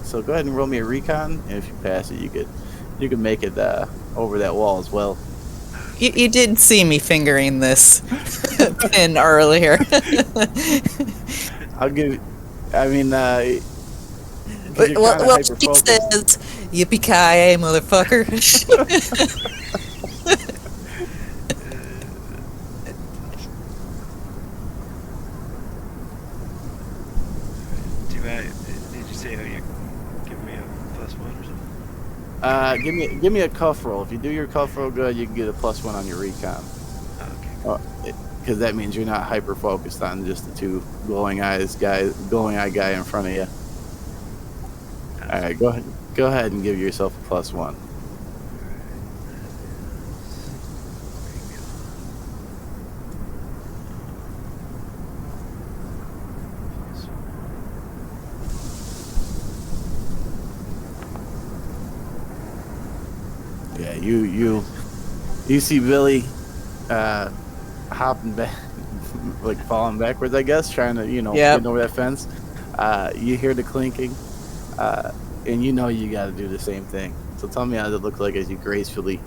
So go ahead and roll me a recon, and if you pass it, you could make it over that wall as well. You did see me fingering this pin earlier. I'll give. I mean, 'cause you're well, kinda she hyper-focused. says, "Yippee-ki-yay, motherfucker!" Give me a cuff roll. If you do your cuff roll good, you can get a +1 on your recon. Okay. Because that means you're not hyper focused on just the two glowing eye guy in front of you. All right, go ahead and give yourself a +1. Yeah, you see Billy hopping back, like falling backwards, I guess, trying to Yep. get over that fence. You hear the clinking, and you know you got to do the same thing. So tell me how does it look like as you gracefully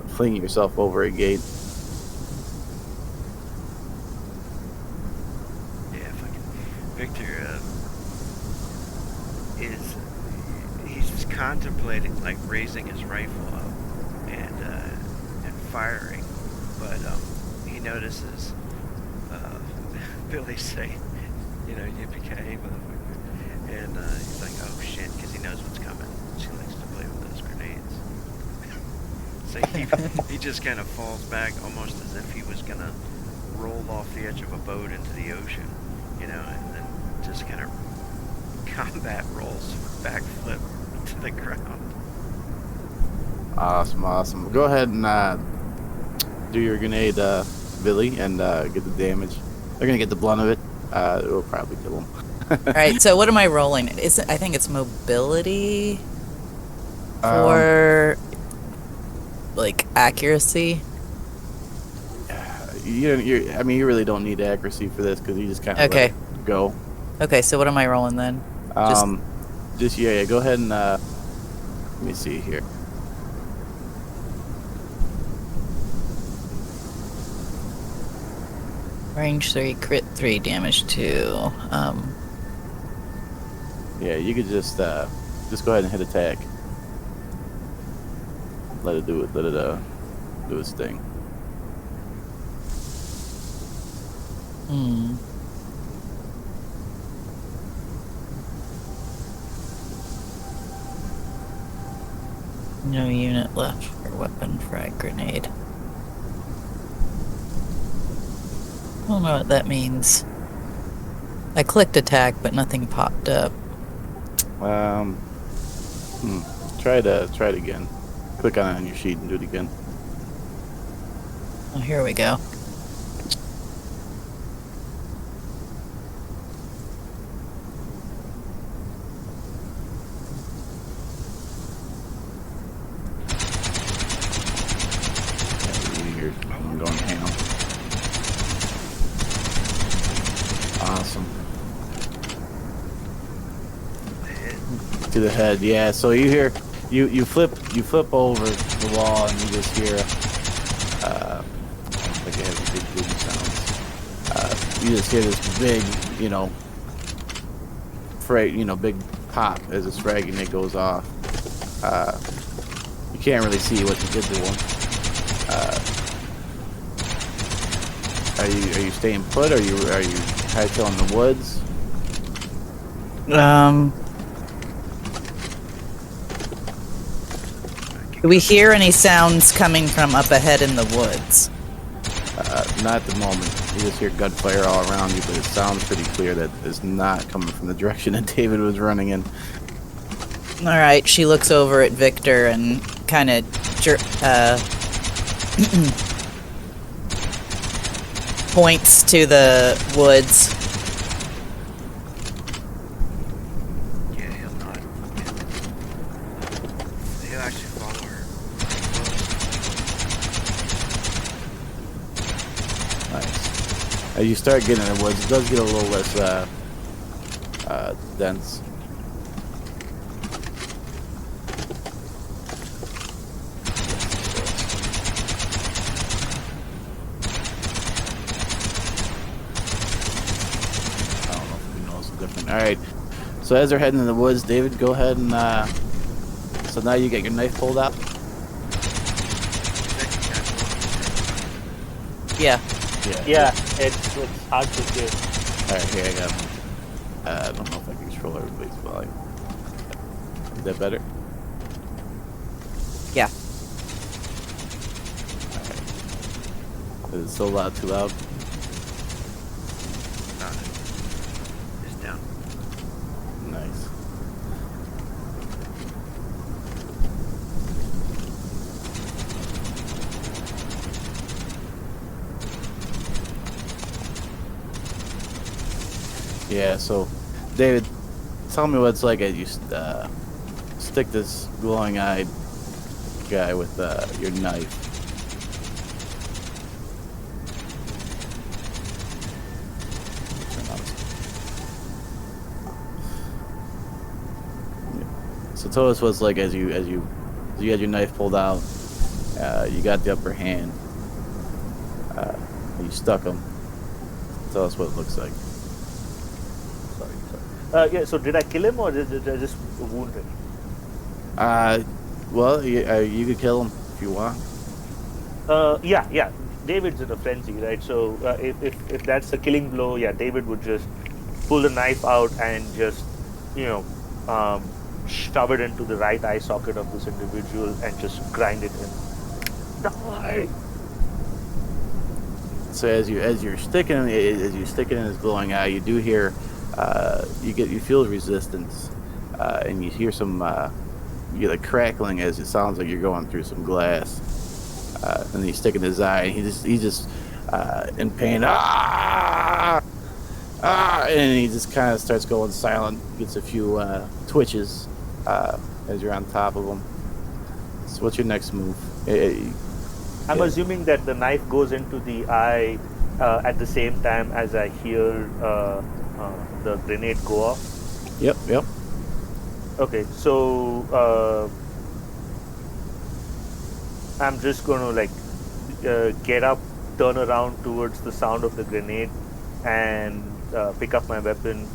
fling yourself over a gate. Yeah, fucking Victor he's contemplating like raising his rifle up and firing, but he notices Billy say, yippee-ki-yay, motherfucker, and he's like, oh shit, because he knows what's coming. She likes to play with those grenades. So he just kind of falls back almost as if he was gonna roll off the edge of a boat into the ocean, and then just kind of combat rolls, backflip to the ground. Awesome. Go ahead and do your grenade, Billy, and get the damage. They're gonna get the blunt of it. It will probably kill him. All right. So what am I rolling? I think it's mobility for like accuracy. You really don't need accuracy for this because you just kind of Okay. let it go. Okay. So what am I rolling then? Just go ahead and let me see here. Range 3, crit 3, damage 2. Yeah, you could just go ahead and hit attack. Let it do it. Let it do its thing. No unit left for weapon frag grenade. I don't know what that means. I clicked attack, but nothing popped up. Try it again. Click on it on your sheet and do it again. Oh, here we go. I'm going ham. Awesome. To the head, yeah. So you hear, you flip over the wall and you just hear, I don't think it has a big boom sounds. You just hear this big, big pop as this frag grenade goes off. You can't really see what you did to him. Are you staying put? Are you hightailing the woods? Do we hear any sounds coming from up ahead in the woods? Not at the moment. You just hear gunfire all around you, but it sounds pretty clear that it's not coming from the direction that David was running in. All right, she looks over at Victor and kind of points to the woods. Yeah, he'll nod. He'll actually follow her. Nice. As you start getting in the woods, it does get a little less dense. All right. So as they're heading in the woods, David, go ahead and. So now you get your knife pulled out. Yeah. Yeah, it's hard to get. All right, here I got. I don't know if I can control everybody's volume. Is that better? Is it still loud? Too loud? Got it. It's down. Nice. Yeah, so, David, tell me what it's like as you stick this glowing-eyed guy with your knife. So tell us what it's like as you had your knife pulled out. You got the upper hand. You stuck him. Tell us what it looks like. Yeah, so did I kill him or did I just wound him? Well, you could kill him if you want. Yeah. David's in a frenzy, right? So if that's a killing blow, yeah, David would just pull the knife out and just, shove it into the right eye socket of this individual and just grind it in. Die! So as you're sticking in his glowing eye, you do hear you feel resistance, and you hear some you get a crackling as it sounds like you're going through some glass. And he's sticking his eye, and he's just in pain. And he just kind of starts going silent. Gets a few twitches as you're on top of him. So what's your next move? I'm assuming that the knife goes into the eye at the same time as I hear the grenade go off. Yep. Okay, so I'm just going to get up, turn around towards the sound of the grenade, and pick up my weapon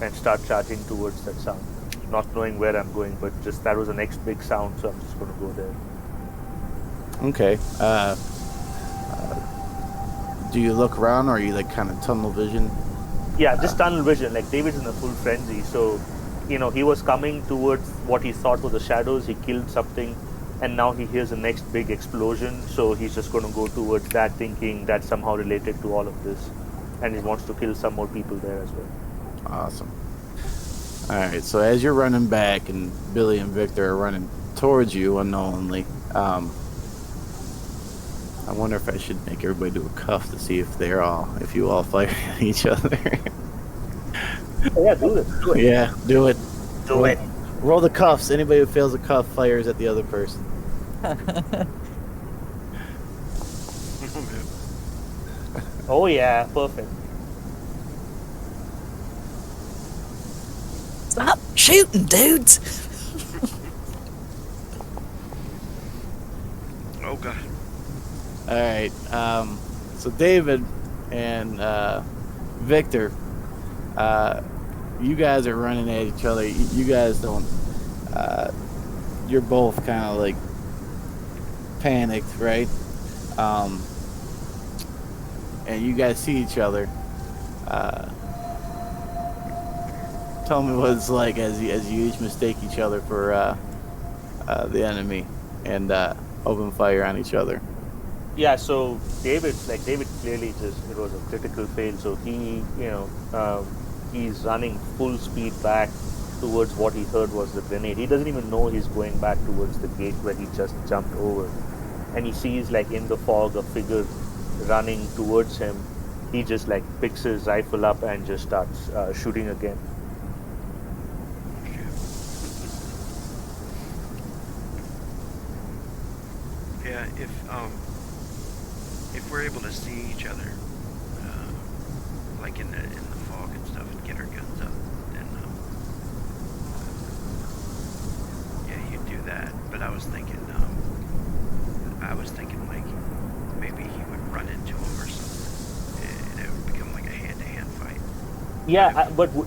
and start charging towards that sound. Not knowing where I'm going, but just that was the next big sound, so I'm just going to go there. Okay. Do you look around, or are you kind of tunnel vision? Yeah, just tunnel vision. David's in a full frenzy, so he was coming towards what he thought were the shadows. He killed something, and now he hears the next big explosion, so he's just going to go towards that, thinking that's somehow related to all of this, and he wants to kill some more people there as well. Awesome. All right, so as you're running back and Billy and Victor are running towards you unknowingly, I wonder if I should make everybody do a cuff to see if you all fire at each other. Oh, yeah, do it. Yeah, do it. Do it. Roll the cuffs. Anybody who fails a cuff fires at the other person. Oh yeah, perfect. Stop shooting, dudes! Oh god. All right. So David and Victor, you guys are running at each other. You guys don't. You're both kind of panicked, right? And you guys see each other. Tell me what it's like as you each mistake each other for the enemy and open fire on each other. Yeah, so David clearly it was a critical fail. So he's running full speed back towards what he heard was the grenade. He doesn't even know he's going back towards the gate where he just jumped over, and he sees in the fog a figure running towards him. He just picks his rifle up and just starts shooting again. Yeah, if we're able to see each other, in the fog and stuff, and get our guns up, then yeah, you do that. But I was thinking maybe he would run into him or something, and it would become a hand-to-hand fight.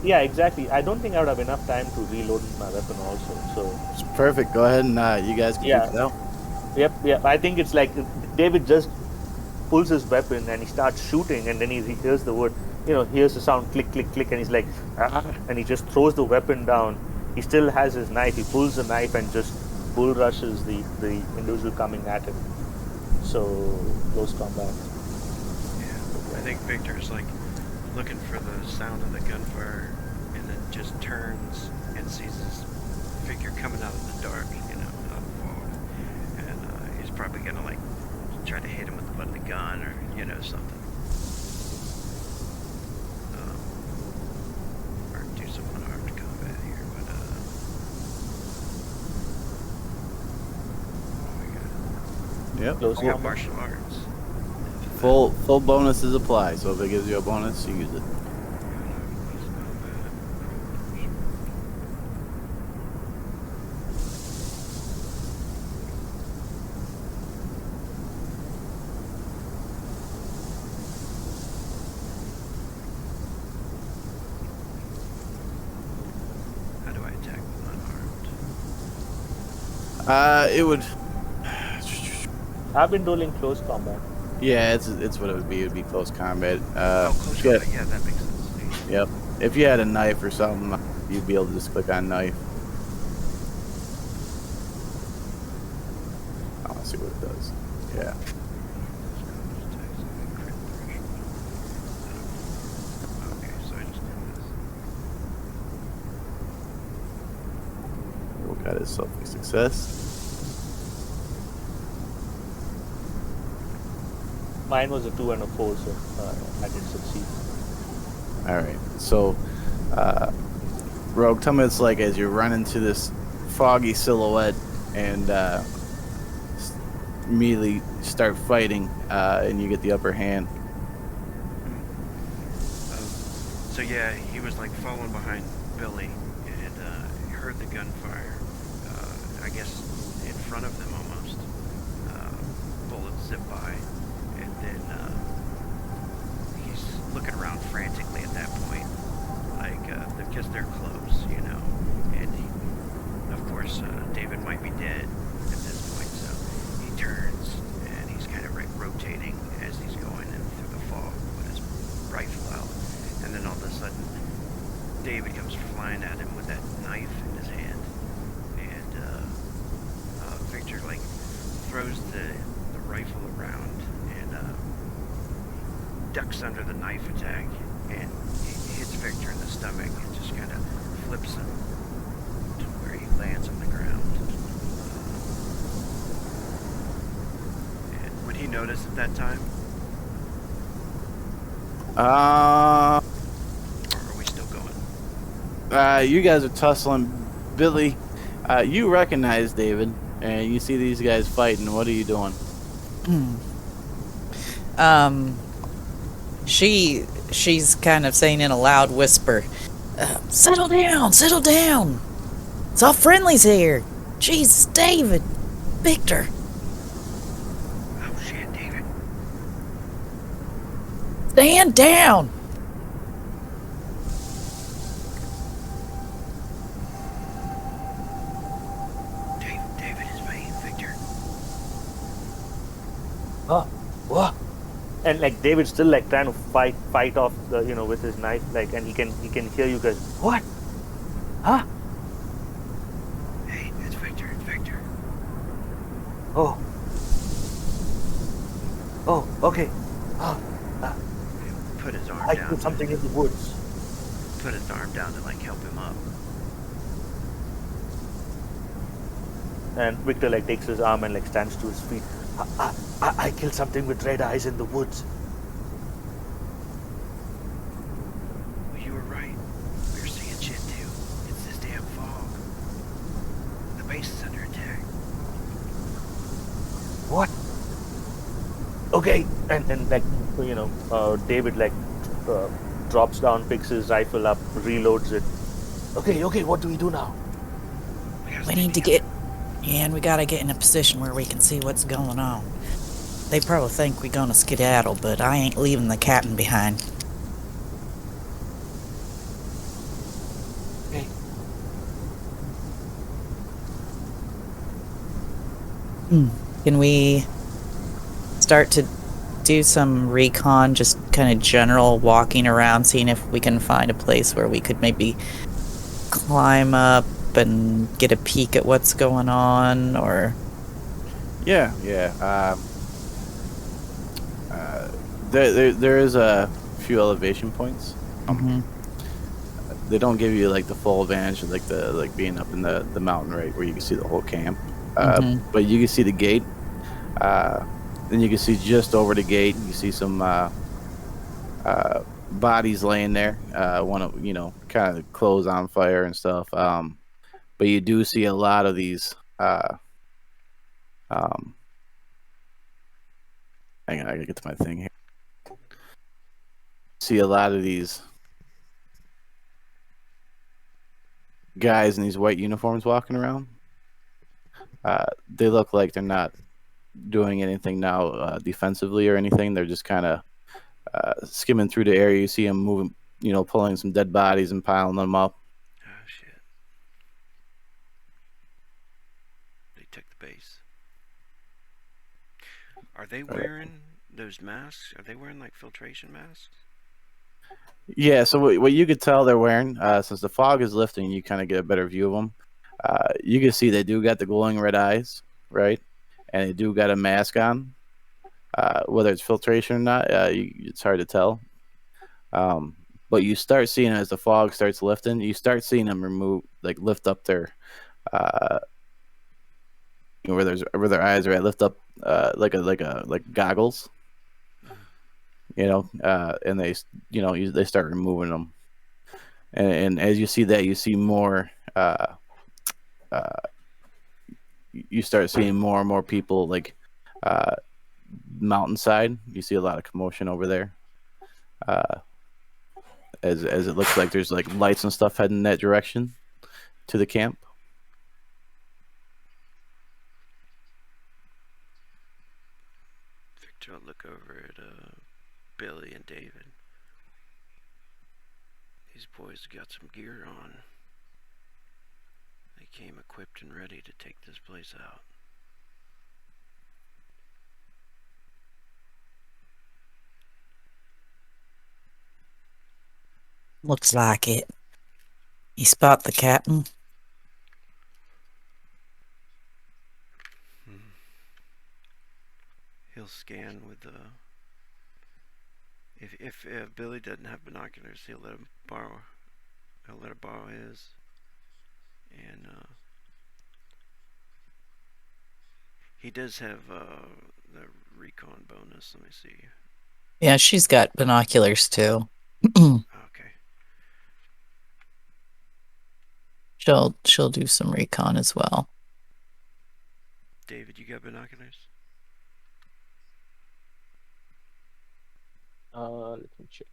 Yeah, exactly. I don't think I would have enough time to reload my weapon also. So It's perfect. Go ahead and you guys can take it out. Yep. I think it's David just pulls his weapon and he starts shooting, and then he hears the word, hears the sound click, click, click, and he's like, and he just throws the weapon down. He still has his knife. He pulls the knife and just bull rushes the individual coming at him. So close combat. I think Victor's like looking for the sound of the gunfire, and then just turns and sees this figure coming out of the dark, you know, out of the fog, and he's probably gonna like try to hit him with the butt of the gun or something, or do some unarmed combat here. But what do we got? Yep. Close We got combat. martial arts. Full bonuses apply. So if it gives you a bonus, you use it. How do I attack with unarmed? It would. I've been rolling close combat. Yeah, it's what it would be. It would be close combat. Close yeah, combat. Yeah, that makes sense. Yep. If you had a knife or something, you'd be able to just click on knife. I want to see what it does. Yeah. Okay, so I just do this. We'll got his selfie success. Mine was a 2 and a 4, so I didn't succeed. All right. So, Rogue, tell me what it's like as you run into this foggy silhouette and immediately start fighting, and you get the upper hand. So yeah, he was like following behind Billy and heard the gunfire. I guess in front of them almost. Bullets zip by, and then he's looking around frantically at that point, like because they're close, and he, of course, David might be dead at this point, so he turns and he's kind of rotating as he's going in through the fog with his rifle out, and then all of a sudden David comes flying at him with that knife in his hand, and Victor like throws the rifle around and ducks under the knife attack, and he hits Victor in the stomach and just kind of flips him to where he lands on the ground. And would he notice at that time, or are we still going? You guys are tussling. Billy, you recognize David, and you see these guys fighting. What are you doing? She's kind of saying in a loud whisper, settle down, settle down. It's all friendlies here. Jesus, David, Victor. Oh shit, David. Stand down. David is fighting Victor. What? And like David's still like trying to fight off the with his knife, like, and he can hear you guys. What? Huh? Hey, it's Victor. Oh, okay. Put his arm I down. put something in the woods. Put his arm down to like help him up. And Victor like takes his arm and like stands to his feet. I killed something with red eyes in the woods. Well, you were right. We were seeing shit too. It's this damn fog. The base is under attack. What? Okay, and like David like drops down, picks his rifle up, reloads it. Okay, what do we do now? We need to get... Yeah, and we gotta get in a position where we can see what's going on. They probably think we're gonna skedaddle, but I ain't leaving the captain behind. Okay. Can we start to do some recon, just kind of general walking around, seeing if we can find a place where we could maybe climb up and get a peek at what's going on, or... Yeah. there is a few elevation points. Mm-hmm. They don't give you like the full advantage of like being up in the mountain, right, where you can see the whole camp. Mm-hmm. But you can see the gate. Then you can see just over the gate. You see some bodies laying there. One of kind of clothes on fire and stuff. But you do see a lot of these. Um, Hang on, I gotta get to my thing here. See a lot of these guys in these white uniforms walking around. They look like they're not doing anything now defensively or anything. They're just kind of skimming through the area. You see them moving, pulling some dead bodies and piling them up. Oh shit. They took the base. Are they wearing those masks? Are they wearing like filtration masks? Yeah, so what you could tell they're wearing, since the fog is lifting, you kind of get a better view of them. You can see they do got the glowing red eyes, right? And they do got a mask on. Whether it's filtration or not, it's hard to tell. But you start seeing as the fog starts lifting, you start seeing them lift up their, uh, where their eyes are at, lift up like goggles, and they start removing them. And as you see that, you see more. Uh, you start seeing more and more people uh, mountainside. You see a lot of commotion over there. As it looks like there's like lights and stuff heading in that direction to the camp. Victor will look over at Billy and David. These boys got some gear on. They came equipped and ready to take this place out. Looks like it. You spot the captain? He'll scan with the. If Billy doesn't have binoculars, he'll let him borrow. He'll let her borrow his. And he does have the recon bonus. Let me see. Yeah, she's got binoculars too. Okay. She'll do some recon as well. David, you got binoculars? Let me check.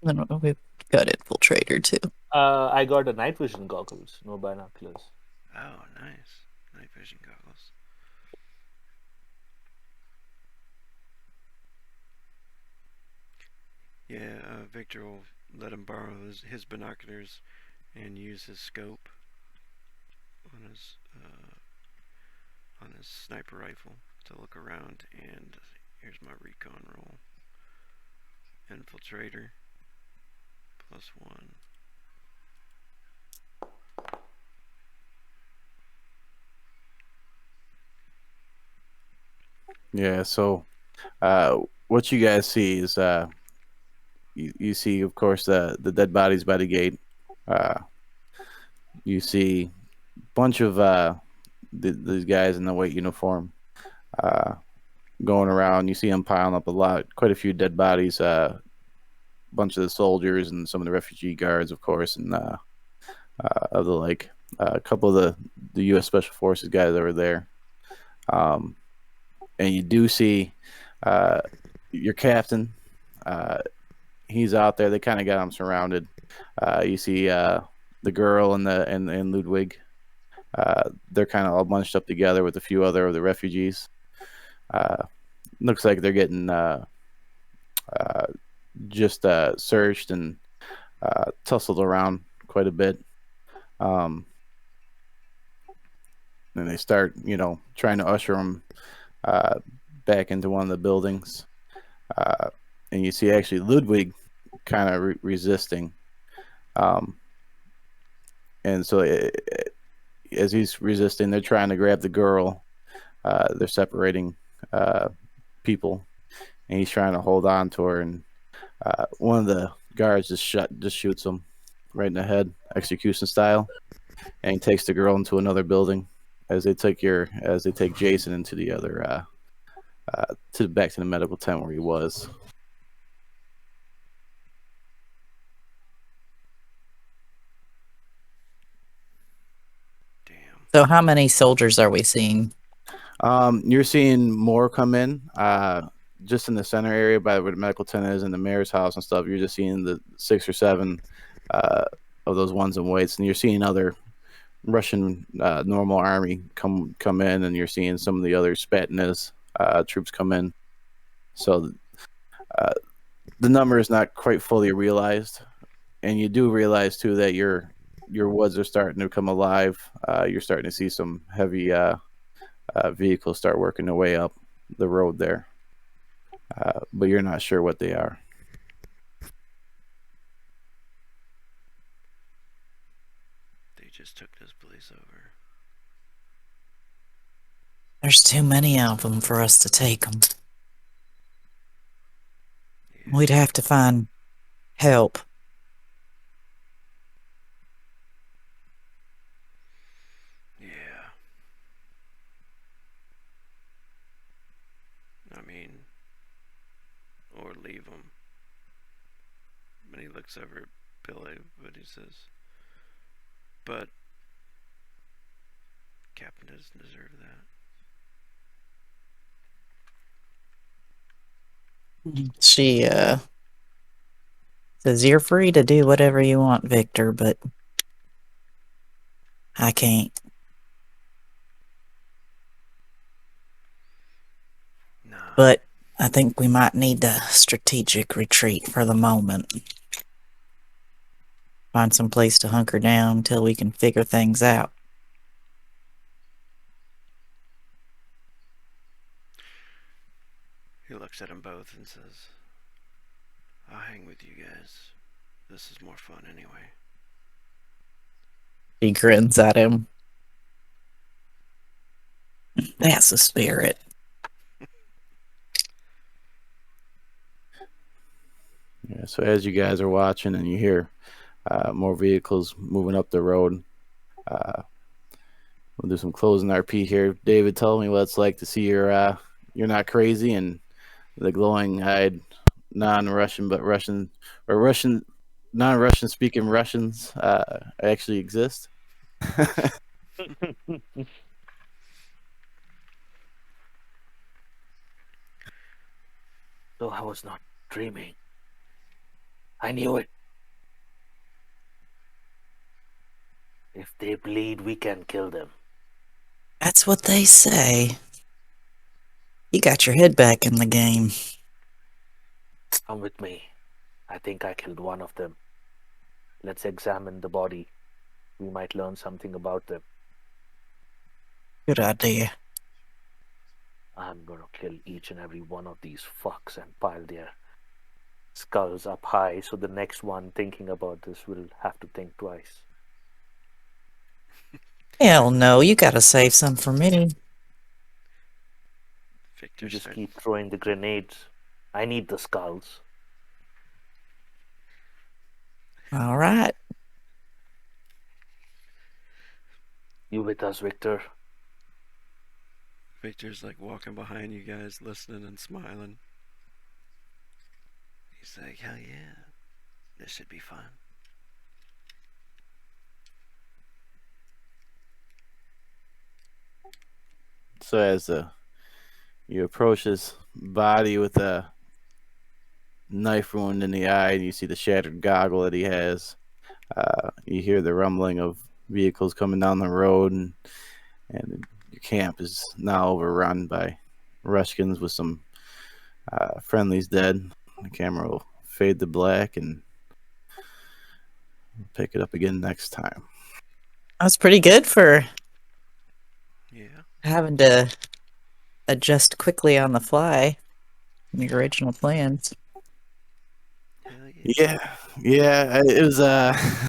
Then we've got infiltrator too. I got a night vision goggles, no binoculars. Oh, nice. Night vision goggles. Yeah, Victor will let him borrow his binoculars and use his scope on his sniper rifle to look around. And here's my recon roll. Infiltrator +1. Yeah. So, what you guys see is you see, of course, the dead bodies by the gate. You see a bunch of these guys in the white uniform going around. You see them piling up quite a few dead bodies. A bunch of the soldiers and some of the refugee guards, of course, and of the like. A couple of the U.S. Special Forces guys that were there. And you do see your captain. He's out there. They kind of got him surrounded. You see the girl and Ludwig. They're kind of all bunched up together with a few other of the refugees. Looks like they're getting just searched and tussled around quite a bit. And they start, trying to usher them back into one of the buildings. And you see actually Ludwig kind of resisting. And so as he's resisting, they're trying to grab the girl. They're separating people, and he's trying to hold on to her. And one of the guards just shoots him right in the head, execution style, and he takes the girl into another building as they take Jason into the other back to the medical tent where he was. Damn. So how many soldiers are we seeing? You're seeing more come in. Just in the center area by where the medical tent is and the mayor's house and stuff. You're just seeing the 6 or 7 of those ones in whites, and you're seeing other Russian normal army come in, and you're seeing some of the other Spatnaz troops come in. So the number is not quite fully realized, and you do realize too that your woods are starting to come alive. You're starting to see some heavy vehicles start working their way up the road there, but you're not sure what they are. They just took this place over. There's too many of them for us to take them. Yeah. We'd have to find help. Yeah. I mean, or leave them. And he looks over at Billy, but he says, but Captain doesn't deserve that. She says, "You're free to do whatever you want, Victor, but I can't." No. But I think we might need a strategic retreat for the moment. Find some place to hunker down until we can figure things out. He looks at them both and says, I'll hang with you guys. This is more fun anyway. He grins at him. That's the spirit. Yeah, so as you guys are watching and you hear more vehicles moving up the road, we'll do some closing RP here. David, tell me what it's like to see you're not crazy and the glowing-eyed non-Russian but Russian or Russian non-Russian speaking Russians actually exist. So I was not dreaming. I knew it. If they bleed, we can kill them. That's what they say. You got your head back in the game. Come with me. I think I killed one of them. Let's examine the body. We might learn something about them. Good idea. I'm gonna kill each and every one of these fucks and pile their skulls up high so the next one thinking about this will have to think twice. Hell no, you gotta save some for me. Victor You just start- keep throwing the grenades. I need the skulls. All right. You with us, Victor? Victor's like walking behind you guys, listening and smiling. He's like, hell yeah, this should be fun. So as you approach his body with a knife wound in the eye, and you see the shattered goggle that he has, you hear the rumbling of vehicles coming down the road, and your camp is now overrun by Russians with some friendlies dead. The camera will fade to black, and we'll pick it up again next time. That was pretty good for Yeah. having to adjust quickly on the fly from the original plans. Hell yeah. Yeah, it was